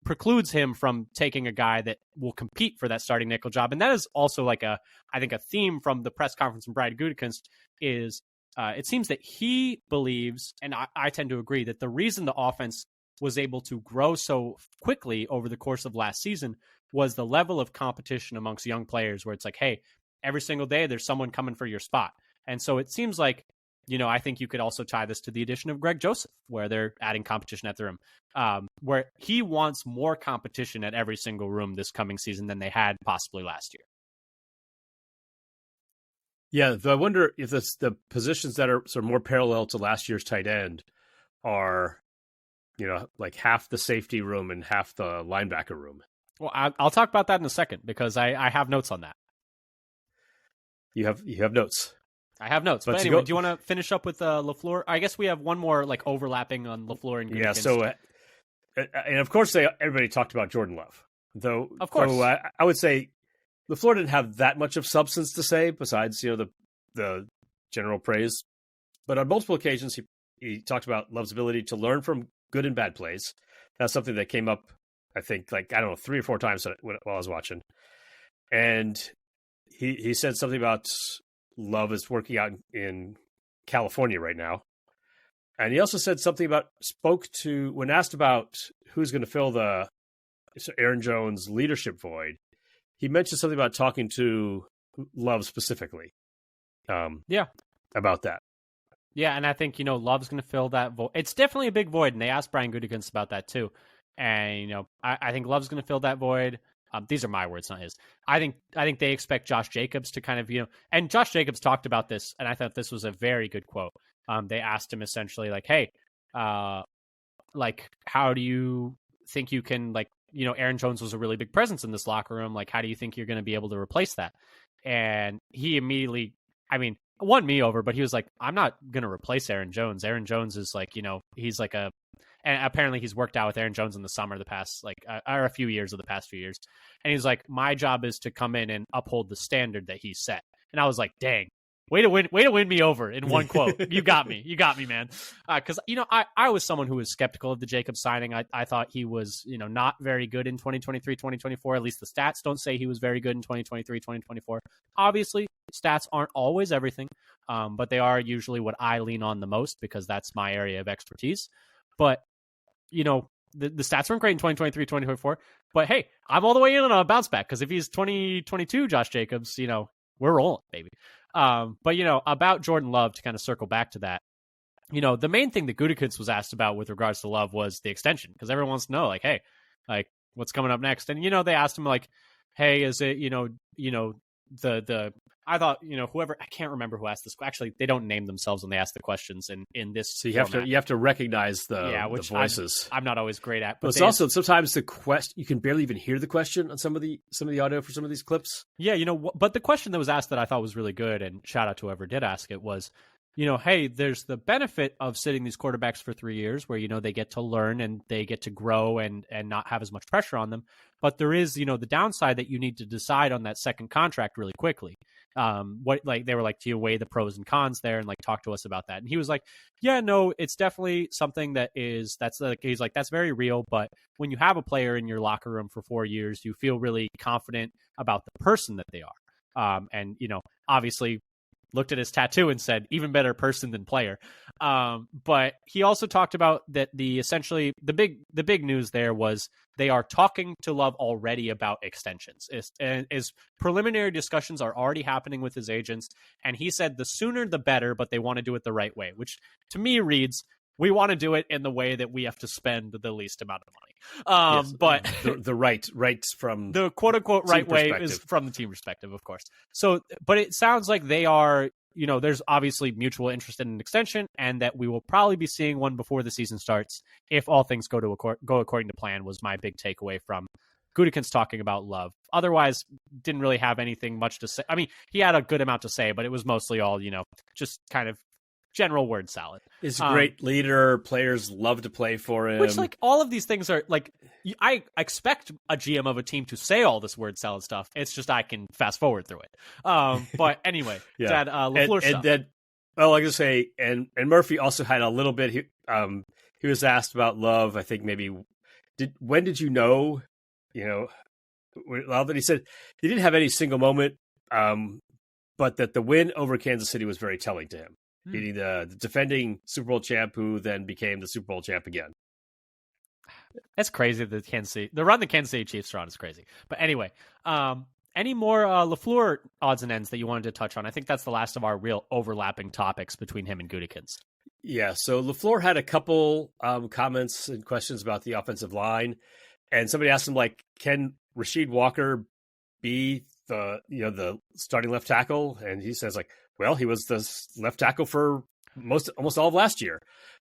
precludes him from taking a guy that will compete for that starting nickel job. And that is also like I think a theme from the press conference from Brian Gutekunst is it seems that he believes, and I tend to agree, that the reason the offense was able to grow so quickly over the course of last season was the level of competition amongst young players where it's like, hey, every single day there's someone coming for your spot. And so it seems like, I think you could also tie this to the addition of Greg Joseph, where they're adding competition at the rim, where he wants more competition at every single room this coming season than they had possibly last year. Yeah, though I wonder if the positions that are sort of more parallel to last year's tight end are, like half the safety room and half the linebacker room. Well, I'll talk about that in a second because I have notes on that. You have notes. I have notes. But anyway, do you want to finish up with LaFleur? I guess we have one more like overlapping on LaFleur and Gutekunst. Yeah, so, and of course, everybody talked about Jordan Love. Though, of course. I would say LaFleur didn't have that much of substance to say besides, the general praise. But on multiple occasions, he talked about Love's ability to learn from good and bad plays. That's something that came up, I think, 3 or 4 times while I was watching. And he said something about Love is working out in California right now. And he also said something when asked about who's going to fill the Aaron Jones leadership void, he mentioned something about talking to Love specifically. About that. Yeah, and I think, Love's going to fill that void. It's definitely a big void, and they asked Brian Gutekunst about that too. And, I think Love's going to fill that void. These are my words, not his. I think they expect Josh Jacobs to kind of, and Josh Jacobs talked about this, and I thought this was a very good quote. They asked him essentially like, hey, like, how do you think you can, like, Aaron Jones was a really big presence in this locker room. Like, how do you think you're going to be able to replace that? And he immediately, won me over, but he was like, I'm not going to replace Aaron Jones. Aaron Jones is like, he's like and apparently he's worked out with Aaron Jones in the summer, the past, or a few years of the past few years. And he's like, my job is to come in and uphold the standard that he set. And I was like, dang, way to win me over in one quote. You got me, man. Cause I was someone who was skeptical of the Jacobs signing. I thought he was, not very good in 2023, 2024. At least the stats don't say he was very good in 2023, 2024. Obviously stats aren't always everything. But they are usually what I lean on the most because that's my area of expertise. But the stats weren't great in 2023, 2024. But hey, I'm all the way in on a bounce back because if he's 2022 Josh Jacobs, we're rolling, baby. But about Jordan Love, to kind of circle back to that, the main thing that Gutekunst was asked about with regards to Love was the extension, because everyone wants to know, like, hey, like, what's coming up next? And they asked him like, hey, is it the I thought, whoever, I can't remember who asked this. Actually, they don't name themselves when they ask the questions in this. So you have to recognize the voices. I'm not always great at. But it's also sometimes the question, you can barely even hear the question on some of the audio for some of these clips. Yeah, but the question that was asked that I thought was really good, and shout out to whoever did ask it, was, hey, there's the benefit of sitting these quarterbacks for 3 years where, they get to learn and they get to grow and not have as much pressure on them. But there is, the downside that you need to decide on that second contract really quickly. They were like, do you weigh the pros and cons there and talk to us about that? And he was like, yeah, no, it's definitely something he's like, that's very real. But when you have a player in your locker room for 4 years, you feel really confident about the person that they are. And, obviously looked at his tattoo and said, even better person than player. But he also talked about that the big news there was they are talking to Love already about extensions. Is preliminary discussions are already happening with his agents. And he said the sooner the better, but they want to do it the right way, which to me reads, we want to do it in the way that we have to spend the least amount of money. Yes, but the right from the quote unquote right way is from the team perspective, of course. So, but it sounds like they are, there's obviously mutual interest in an extension, and that we will probably be seeing one before the season starts if all things go according to plan. Was my big takeaway from Gutekunst talking about Love. Otherwise, didn't really have anything much to say. I mean, he had a good amount to say, but it was mostly all, just kind of general word salad. He's a great leader. Players love to play for him. Which, all of these things are, I expect a GM of a team to say all this word salad stuff. It's just I can fast forward through it. But anyway, yeah. that LaFleur stuff. And then, like I say, and Murphy also had a little bit. He was asked about Love. I think maybe when did you know? Love, and he said he didn't have any single moment, but that the win over Kansas City was very telling to him. Beating the defending Super Bowl champ, who then became the Super Bowl champ again. That's crazy. The run the Kansas City Chiefs are on is crazy. But anyway, any more LaFleur odds and ends that you wanted to touch on? I think that's the last of our real overlapping topics between him and Gutekunst. Yeah, so LaFleur had a couple comments and questions about the offensive line, and somebody asked him, can Rasheed Walker be the starting left tackle? And he says, well, he was the left tackle for almost all of last year,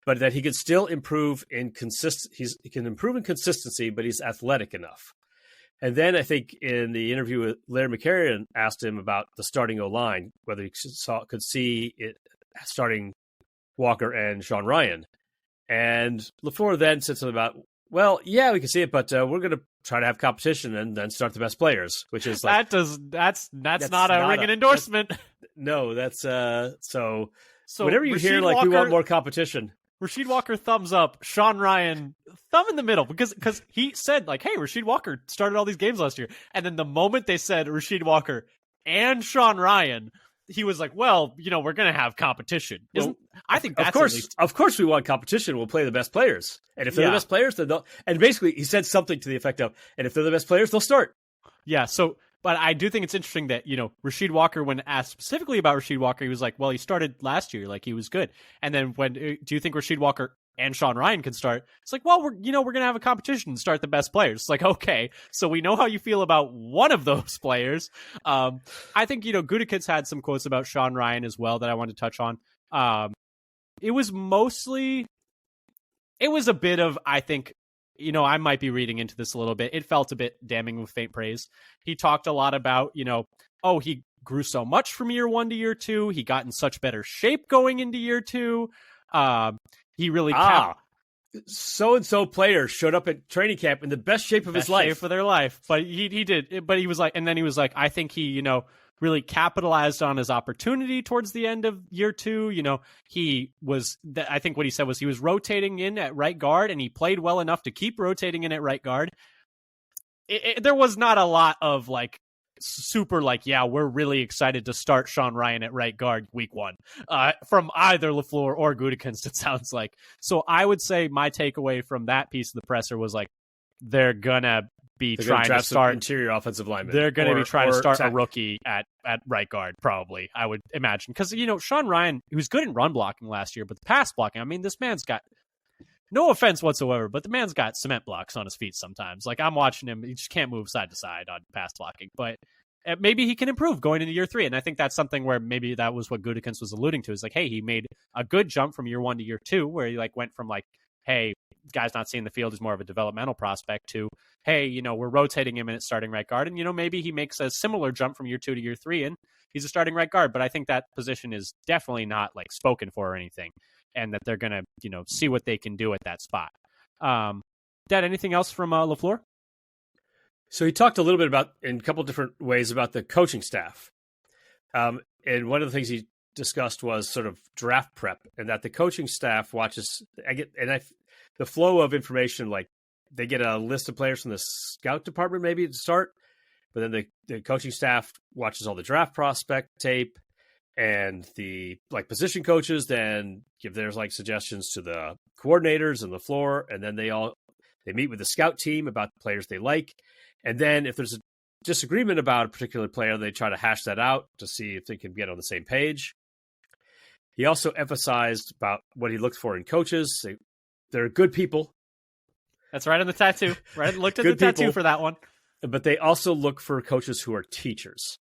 but that he could still improve in he can improve in consistency, but he's athletic enough. And then I think in the interview with Larry McCarron asked him about the starting O-line, whether he could see it starting Walker and Sean Ryan. And LaFleur then said something about, well, yeah, we can see it, but we're going to try to have competition and then start the best players, which is that's not a ringing endorsement. No, that's so whenever you hear Walker, we want more competition. Rasheed Walker thumbs up, Sean Ryan thumb in the middle, because he said hey, Rasheed Walker started all these games last year, and then the moment they said Rasheed Walker and Sean Ryan, he was like, well, we're going to have competition. I think that's of course we want competition. We'll play the best players, and if they're the best players, then they'll. And basically, he said something to the effect of, and if they're the best players, they'll start. Yeah. So. But I do think it's interesting that, Rasheed Walker, when asked specifically about Rasheed Walker, he was like, well, he started last year. He was good. And then do you think Rasheed Walker and Sean Ryan can start? It's like, well, we're going to have a competition and start the best players. It's like, okay, so we know how you feel about one of those players. I think, Gutekunst had some quotes about Sean Ryan as well that I wanted to touch on. It was a bit of, I think, I might be reading into this a little bit. It felt a bit damning with faint praise. He talked a lot about, he grew so much from year 1 to year 2. He got in such better shape going into year 2. He really so-and-so player showed up at training camp in the best shape of his life. Shape of their life. But he did. But he was like, and then he was like, I think he, really capitalized on his opportunity towards the end of year 2. I think what he said was he was rotating in at right guard, and he played well enough to keep rotating in at right guard. There was not a lot of super yeah, we're really excited to start Sean Ryan at right guard week 1 from either LaFleur or Gutekunst, it sounds like. So I would say my takeaway from that piece of the presser was they're gonna be trying to start interior offensive linemen. They're going to be trying to start a rookie at right guard, probably, I would imagine. Because, Sean Ryan, he was good in run blocking last year, but the pass blocking, I mean, this man's got, no offense whatsoever, but the man's got cement blocks on his feet sometimes. I'm watching him, he just can't move side to side on pass blocking. But maybe he can improve going into year 3. And I think that's something where maybe that was what Gutekunst was alluding to. Is hey, he made a good jump from year 1 to year 2, where he went from hey, guy's not seeing the field, he's more of a developmental prospect, to, hey, we're rotating him in at starting right guard. And, maybe he makes a similar jump from year 2 to year 3 and he's a starting right guard. But I think that position is definitely not like spoken for or anything, and that they're going to, see what they can do at that spot. Dad, anything else from LaFleur? So he talked a little bit about, in a couple different ways, about the coaching staff. And one of the things he discussed was sort of draft prep, and that the coaching staff watches. The flow of information, like they get a list of players from the scout department maybe to start, but then the coaching staff watches all the draft prospect tape, and the position coaches then give their suggestions to the coordinators and LaFleur, and then they meet with the scout team about the players they like. And then if there's a disagreement about a particular player, they try to hash that out to see if they can get on the same page. He also emphasized about what he looked for in coaches. They're good people. That's right on the tattoo. Right, looked at the tattoo for that one. But they also look for coaches who are teachers.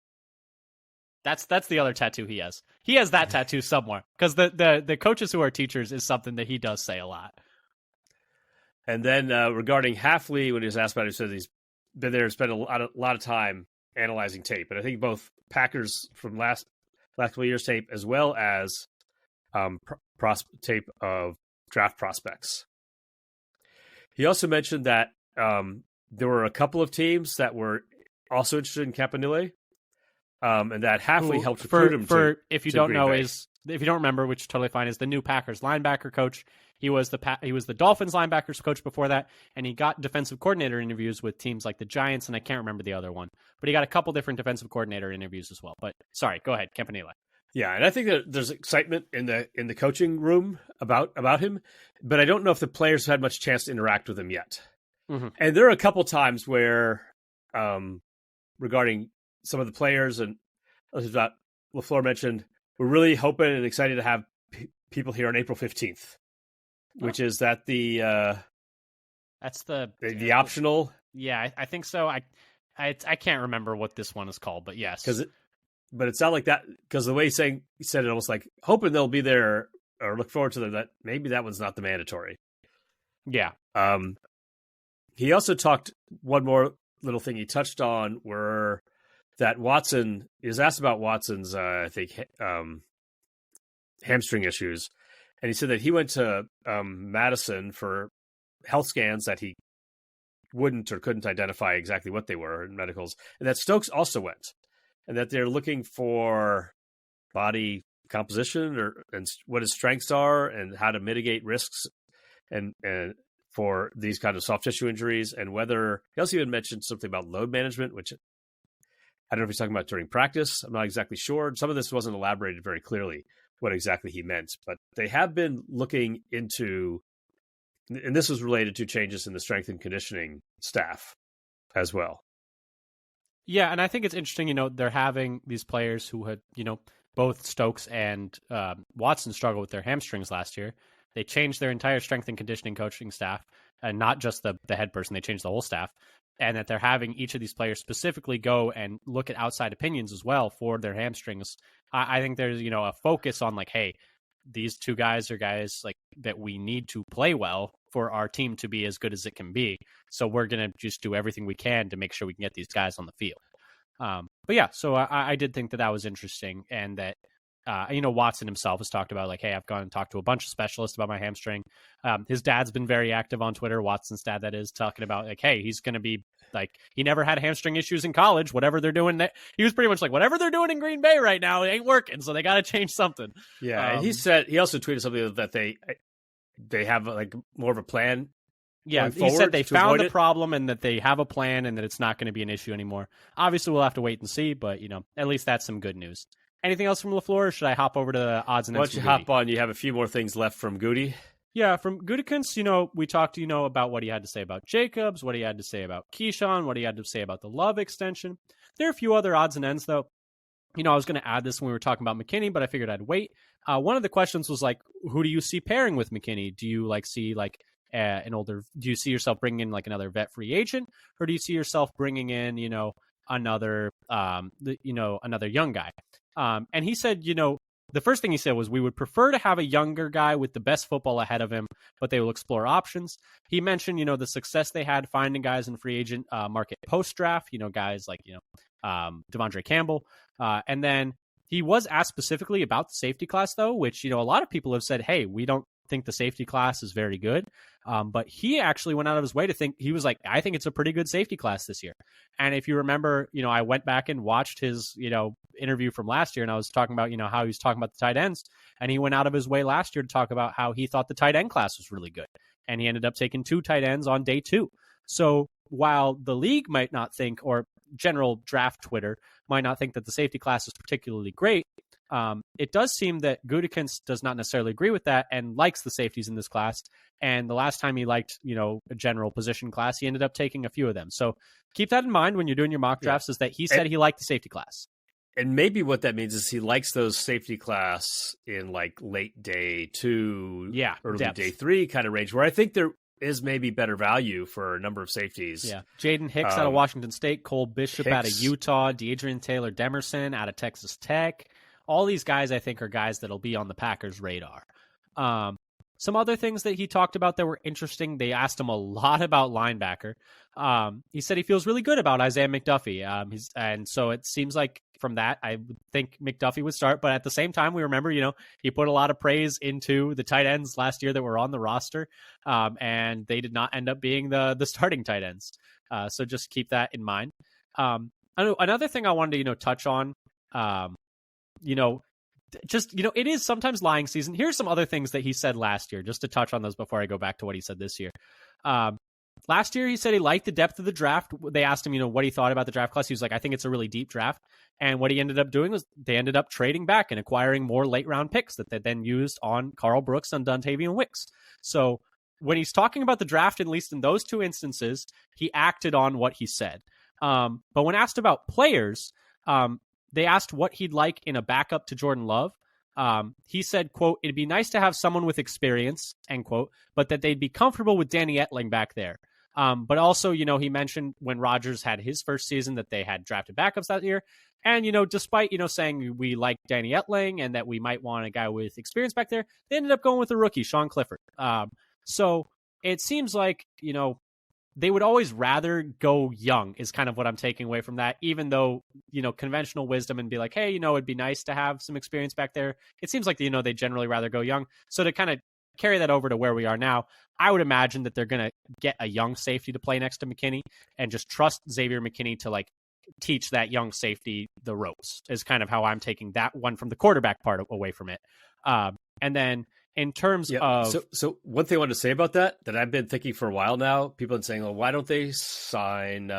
That's the other tattoo he has. He has that tattoo somewhere, because the coaches who are teachers is something that he does say a lot. And then regarding Hafley, when he was asked about it, he said he's been there and spent a lot of time analyzing tape. And I think both Packers from last couple of years tape, as well as tape of draft prospects. He also mentioned that there were a couple of teams that were also interested in Campanile, and that Hafley helped recruit him. If you don't know, if you don't remember, which is totally fine, is the new Packers linebacker coach. He was the Dolphins linebackers coach before that, and he got defensive coordinator interviews with teams like the Giants, and I can't remember the other one, but he got a couple different defensive coordinator interviews as well. But sorry, go ahead, Campanile. Yeah, and I think that there's excitement in the coaching room about him, but I don't know if the players had much chance to interact with him yet. Mm-hmm. And there are a couple times where, regarding some of the players, and that LaFleur mentioned, we're really hoping and excited to have people here on April 15th, which is that that's the optional. Yeah, I think so. I can't remember what this one is called, but yes, but it's not like that, because the way he said it, almost like hoping they'll be there or look forward to them. That maybe that one's not the mandatory. Yeah. He also talked, one more little thing he touched on, were that Watson, he was asked about Watson's, hamstring issues. And he said that he went to Madison for health scans that he wouldn't or couldn't identify exactly what they were in medicals. And that Stokes also went. And that they're looking for body composition and what his strengths are and how to mitigate risks and for these kind of soft tissue injuries, and whether he also even mentioned something about load management, which I don't know if he's talking about during practice. I'm not exactly sure. Some of this wasn't elaborated very clearly what exactly he meant, but they have been looking into, and this was related to changes in the strength and conditioning staff as well. Yeah, and I think it's interesting, they're having these players who had, both Stokes and Watson struggled with their hamstrings last year. They changed their entire strength and conditioning coaching staff, and not just the head person. They changed the whole staff, and that they're having each of these players specifically go and look at outside opinions as well for their hamstrings. I think there's, a focus on hey, these two guys are guys that we need to play well for our team to be as good as it can be. So we're going to just do everything we can to make sure we can get these guys on the field. But yeah, so I did think that was interesting, and that, Watson himself has talked about hey, I've gone and talked to a bunch of specialists about my hamstring. His dad's been very active on Twitter, Watson's dad, that is, talking about hey, he's going to be he never had hamstring issues in college. Whatever they're doing, he was pretty much whatever they're doing in Green Bay right now, it ain't working. So they got to change something. Yeah, and he also tweeted something that they have more of a plan. Yeah, he said they found the problem and that they have a plan and that it's not going to be an issue anymore. Obviously, we'll have to wait and see, but at least that's some good news. Anything else from LaFleur, or should I hop over to the odds and ends? Why don't you hop on? You have a few more things left from Guti. Yeah, from Gutekunst, we talked, about what he had to say about Jacobs, what he had to say about Keyshawn, what he had to say about the Love extension. There are a few other odds and ends, though. I was going to add this when we were talking about McKinney, but I figured I'd wait. One of the questions was who do you see pairing with McKinney? Do you see do you see yourself bringing in another vet free agent, or do you see yourself bringing in, another young guy? And he said, the first thing he said was, we would prefer to have a younger guy with the best football ahead of him, but they will explore options. He mentioned, the success they had finding guys in free agent market post-draft, guys like, Devondre Campbell. And then he was asked specifically about the safety class, though, which, a lot of people have said, hey, we don't think the safety class is very good. But he actually went out of his way to think, he was like, I think it's a pretty good safety class this year. And if you remember, I went back and watched his, interview from last year, and I was talking about, how he was talking about the tight ends, and he went out of his way last year to talk about how he thought the tight end class was really good. And he ended up taking 2 tight ends on day 2. So while the league might not think, or general draft Twitter might not think that the safety class is particularly great, it does seem that Gutekunst does not necessarily agree with that and likes the safeties in this class. And the last time he liked, a general position class, he ended up taking a few of them. So keep that in mind when you're doing your mock drafts, is that he said he liked the safety class. And maybe what that means is he likes those safety class in like late day 2, early depth. Day 3 kind of range, where I think there is maybe better value for a number of safeties. Yeah. Jaden Hicks out of Washington State, Cole Bishop out of Utah, Deadrian Taylor Demerson out of Texas Tech. All these guys, I think, are guys that'll be on the Packers' radar. Some other things that he talked about that were interesting, they asked him a lot about linebacker. He said he feels really good about Isaiah McDuffie. And so it seems like from that, I would think McDuffie would start. But at the same time, we remember, he put a lot of praise into the tight ends last year that were on the roster. And they did not end up being the starting tight ends. So just keep that in mind. Another thing I wanted to, touch on, it is sometimes lying season. Here's some other things that he said last year, just to touch on those before I go back to what he said this year. Last year, he said he liked the depth of the draft. They asked him, what he thought about the draft class. He was like, I think it's a really deep draft. And what he ended up doing was they ended up trading back and acquiring more late round picks that they then used on Carl Brooks and Dontavian Wicks. So when he's talking about the draft, at least in those 2 instances, he acted on what he said. But when asked about players, they asked what he'd like in a backup to Jordan Love. He said, quote, it'd be nice to have someone with experience, end quote, but that they'd be comfortable with Danny Etling back there. But also, he mentioned when Rodgers had his first season that they had drafted backups that year. And, despite, saying we like Danny Etling and that we might want a guy with experience back there, they ended up going with a rookie, Sean Clifford. So it seems like, they would always rather go young is kind of what I'm taking away from that, even though, conventional wisdom and be like, hey, it'd be nice to have some experience back there. It seems like, they generally rather go young. So to kind of carry that over to where we are now, I would imagine that they're going to get a young safety to play next to McKinney and just trust Xavier McKinney to teach that young safety the ropes is kind of how I'm taking that one from the quarterback part away from it. And then in terms of... So one thing I wanted to say about that I've been thinking for a while now, people have been saying, well, why don't they sign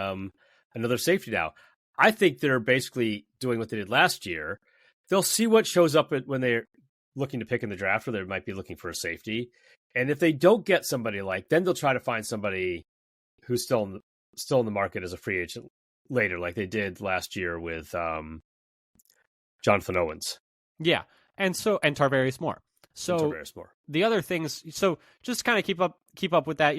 another safety now? I think they're basically doing what they did last year. They'll see what shows up when they're looking to pick in the draft, or they might be looking for a safety. And if they don't get somebody then they'll try to find somebody who's still in the market as a free agent later, like they did last year with Jonathan Owens. Yeah. And Tarvarius Moore. So the other things, so just kind of keep up with that.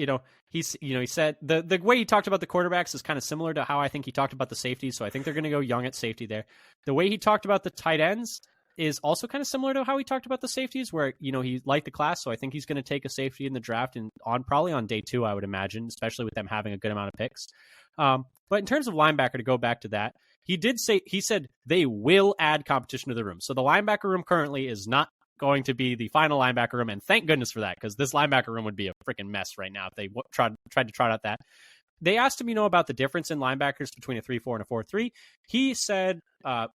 He said the way he talked about the quarterbacks is kind of similar to how I think he talked about the safeties. So I think they're going to go young at safety there. The way he talked about the tight ends is also kind of similar to how he talked about the safeties, where, he liked the class. So I think he's going to take a safety in the draft and probably on day 2, I would imagine, especially with them having a good amount of picks. But in terms of linebacker, to go back to that, he said they will add competition to the room. So the linebacker room currently is not going to be the final linebacker room, and thank goodness for that, because this linebacker room would be a freaking mess right now if they tried to trot out that. They asked him, about the difference in linebackers between a 3-4 and a 4-3. He said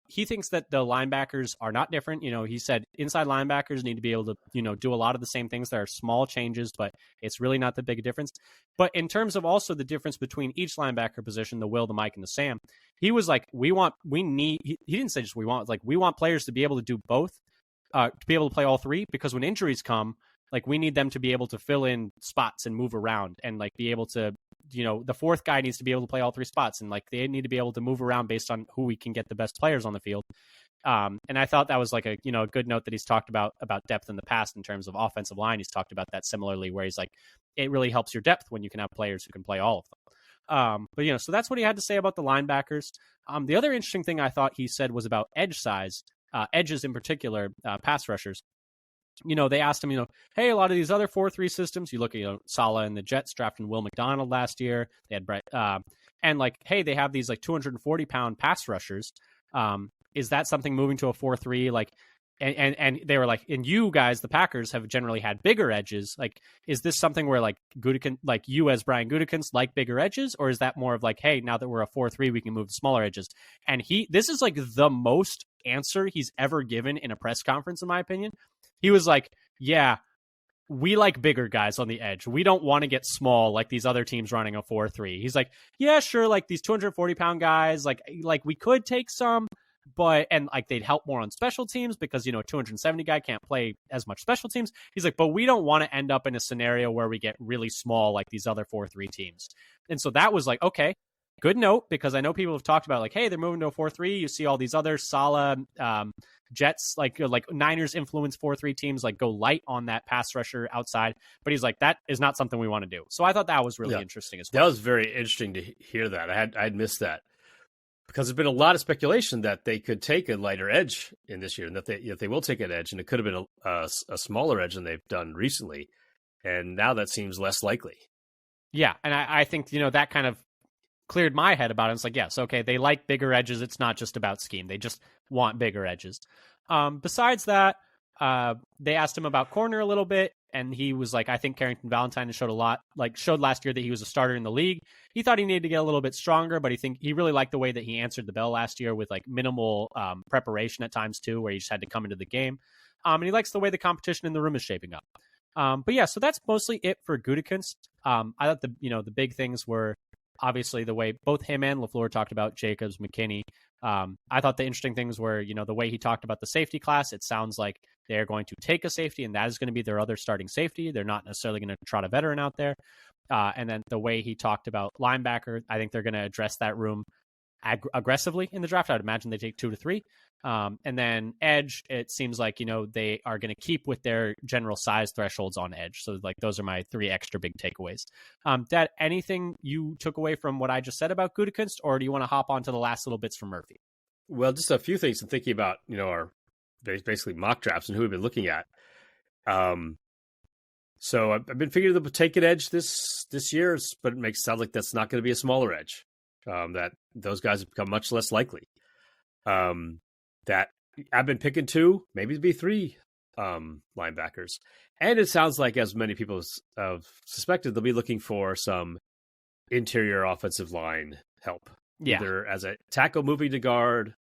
he thinks that the linebackers are not different. He said inside linebackers need to be able to, do a lot of the same things. There are small changes, but it's really not that big a difference. But in terms of also the difference between each linebacker position, the Will, the Mike, and the Sam, he was like, he didn't say just we want players to be able to do both, to be able to play all 3, because when injuries come, we need them to be able to fill in spots and move around and be able to, the 4th guy needs to be able to play all 3 spots, and they need to be able to move around based on who we can get the best players on the field. And I thought that was a good note that he's talked about depth in the past in terms of offensive line. He's talked about that similarly, where he's it really helps your depth when you can have players who can play all of them. But so that's what he had to say about the linebackers. The other interesting thing I thought he said was about edge size. edges in particular, pass rushers. They asked him, hey, a lot of these other 4-3 systems, you look at, Saleh and the Jets drafting Will McDonald last year. They had Brett, and like, hey, they have these like 240-pound pass rushers. Is that something moving to a 4-3? Like, and they were like, and you guys, the Packers, have generally had bigger edges. Like, is this something where like Gutekunst, like you as Brian Gutekunst, like bigger edges, or is that more of like, hey, now that we're a 4-3, we can move to smaller edges? And this is like the most answer he's ever given in a press conference, in my opinion. He was like, yeah, we like bigger guys on the edge. We don't want to get small like these other teams running a 4-3. He's like, yeah, sure, like these 240-pound guys, like we could take some, and like they'd help more on special teams because, a 270 guy can't play as much special teams. He's like, but we don't want to end up in a scenario where we get really small like these other 4-3 teams. And so that was like, okay, good note, because I know people have talked about like, hey, they're moving to a 4-3. You see all these other Saleh, Jets, like Niners influence 4-3 teams, like go light on that pass rusher outside. But he's like, that is not something we want to do. So I thought that was really interesting as well. That was very interesting to hear that. I'd missed that because there's been a lot of speculation that they could take a lighter edge in this year and that they will take an edge, and it could have been a smaller edge than they've done recently. And now that seems less likely. Yeah. And I think, that kind of cleared my head about it. It's like, yes, okay, they like bigger edges. It's not just about scheme. They just want bigger edges. Besides that, they asked him about corner a little bit, and he was like, I think Carrington Valentine showed last year that he was a starter in the league. He thought he needed to get a little bit stronger, but he really liked the way that he answered the bell last year with like minimal preparation at times too, where he just had to come into the game. And he likes the way the competition in the room is shaping up. But yeah, so that's mostly it for Gutekunst. I thought the big things were obviously the way both him and LaFleur talked about Jacobs, McKinney. I thought the interesting things were, the way he talked about the safety class. It sounds like they're going to take a safety, and that is going to be their other starting safety. They're not necessarily going to trot a veteran out there. And then the way he talked about linebacker, I think they're going to address that room aggressively in the draft. I'd imagine they take 2 to 3. And then edge, it seems like, they are going to keep with their general size thresholds on edge. So like those are my 3 extra big takeaways. Dad, anything you took away from what I just said about Gutekunst, or do you want to hop on to the last little bits from Murphy? Well, just a few things in thinking about, our basically mock drafts and who we've been looking at. So I've been figuring they'll take an edge this year, but it sound like that's not going to be a smaller edge. That those guys have become much less likely. That I've been picking 2, maybe it'd be 3 linebackers. And it sounds like, as many people have suspected, they'll be looking for some interior offensive line help. Yeah. Either as a tackle moving to guard,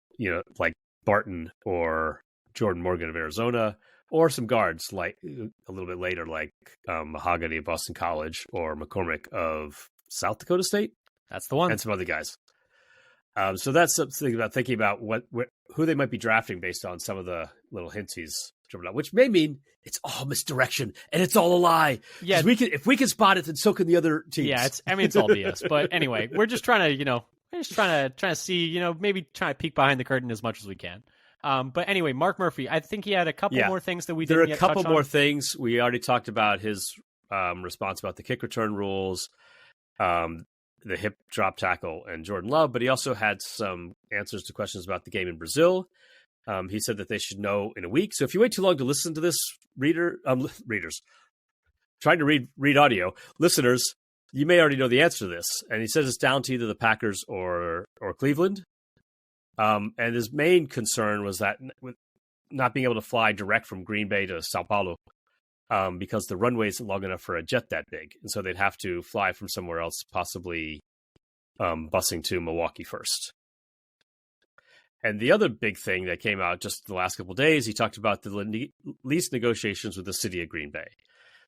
like Barton or Jordan Morgan of Arizona, or some guards like a little bit later, like Mahogany of Boston College or McCormick of South Dakota State. That's the one. And some other guys. So that's something about thinking about who they might be drafting based on some of the little hints he's driven out, which may mean it's all misdirection and it's all a lie. Yeah, if we can spot it, then so can the other teams. Yeah, it's all BS. But anyway, we're just trying to see, maybe trying to peek behind the curtain as much as we can. But anyway, Mark Murphy, I think he had a couple more things that we didn't yet touch on. There are a couple more things. We already talked about his response about the kick return rules, the hip drop tackle, and Jordan Love, but he also had some answers to questions about the game in Brazil. He said that they should know in a week. So if you wait too long to listen to this, readers trying to read audio, listeners, you may already know the answer to this. And he says it's down to either the Packers or Cleveland. And his main concern was that with not being able to fly direct from Green Bay to Sao Paulo, because the runway isn't long enough for a jet that big. And so they'd have to fly from somewhere else, possibly busing to Milwaukee first. And the other big thing that came out just the last couple of days, he talked about the lease negotiations with the city of Green Bay.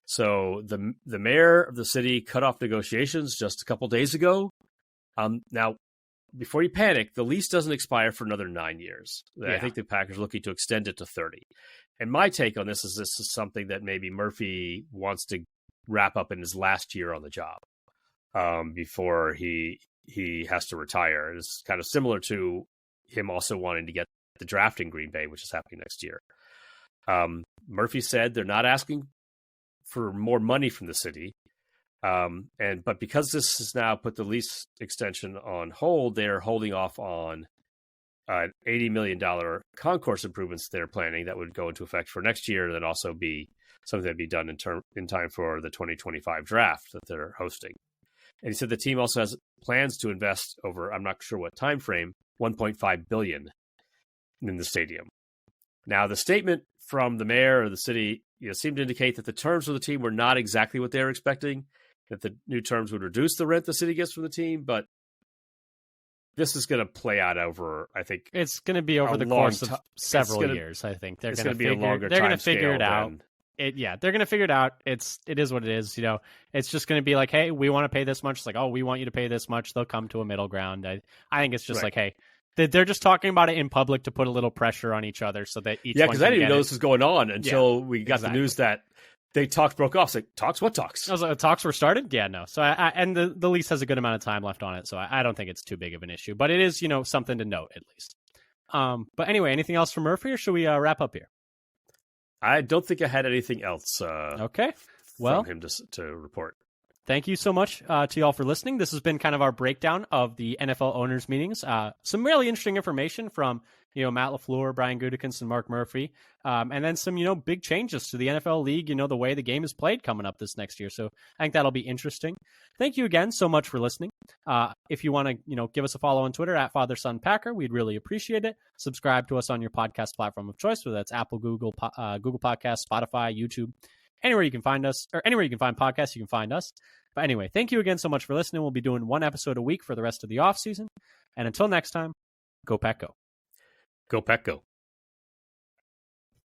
So the mayor of the city cut off negotiations just a couple of days ago. Now, before you panic, the lease doesn't expire for another 9 years. Yeah. I think the Packers are looking to extend it to 30. And my take on this is something that maybe Murphy wants to wrap up in his last year on the job before he has to retire. It's kind of similar to him also wanting to get the draft in Green Bay, which is happening next year. Murphy said they're not asking for more money from the city. But because this has now put the lease extension on hold, they're holding off on $80 million concourse improvements they're planning that would go into effect for next year, and then also be something that'd be done in time for the 2025 draft that they're hosting. And he said the team also has plans to invest over, I'm not sure what time frame, $1.5 billion in the stadium. Now, the statement from the mayor of the city seemed to indicate that the terms of the team were not exactly what they were expecting, that the new terms would reduce the rent the city gets from the team, but this is going to play out over, I think. It's going to be over the course of several years, I think. They're going to figure it out. They're going to figure it out. It is what it is. It's just going to be like, hey, we want to pay this much. It's like, oh, we want you to pay this much. They'll come to a middle ground. I think it's just like, hey, they're just talking about it in public to put a little pressure on each other so that each one because I didn't even know this was going on until we got the news that talks broke off. It's like, talks? What talks? I was like, talks were started? Yeah, no. So and the lease has a good amount of time left on it, so I don't think it's too big of an issue. But it is, something to note at least. But anyway, anything else from Murphy, or should we wrap up here? I don't think I had anything else. Okay. Well, from him to report. Thank you so much to y'all for listening. This has been kind of our breakdown of the NFL owners meetings. Some really interesting information from Matt LaFleur, Brian Gutekunst, and Mark Murphy, and then some big changes to the NFL league. The way the game is played coming up this next year. So I think that'll be interesting. Thank you again so much for listening. If you want to give us a follow on Twitter at FatherSonPacker, we'd really appreciate it. Subscribe to us on your podcast platform of choice, whether that's Apple, Google Podcasts, Spotify, YouTube. Anywhere you can find us, or anywhere you can find podcasts, you can find us. But anyway, thank you again so much for listening. We'll be doing one episode a week for the rest of the off season. And until next time, go Pack Go. Go Pack Go.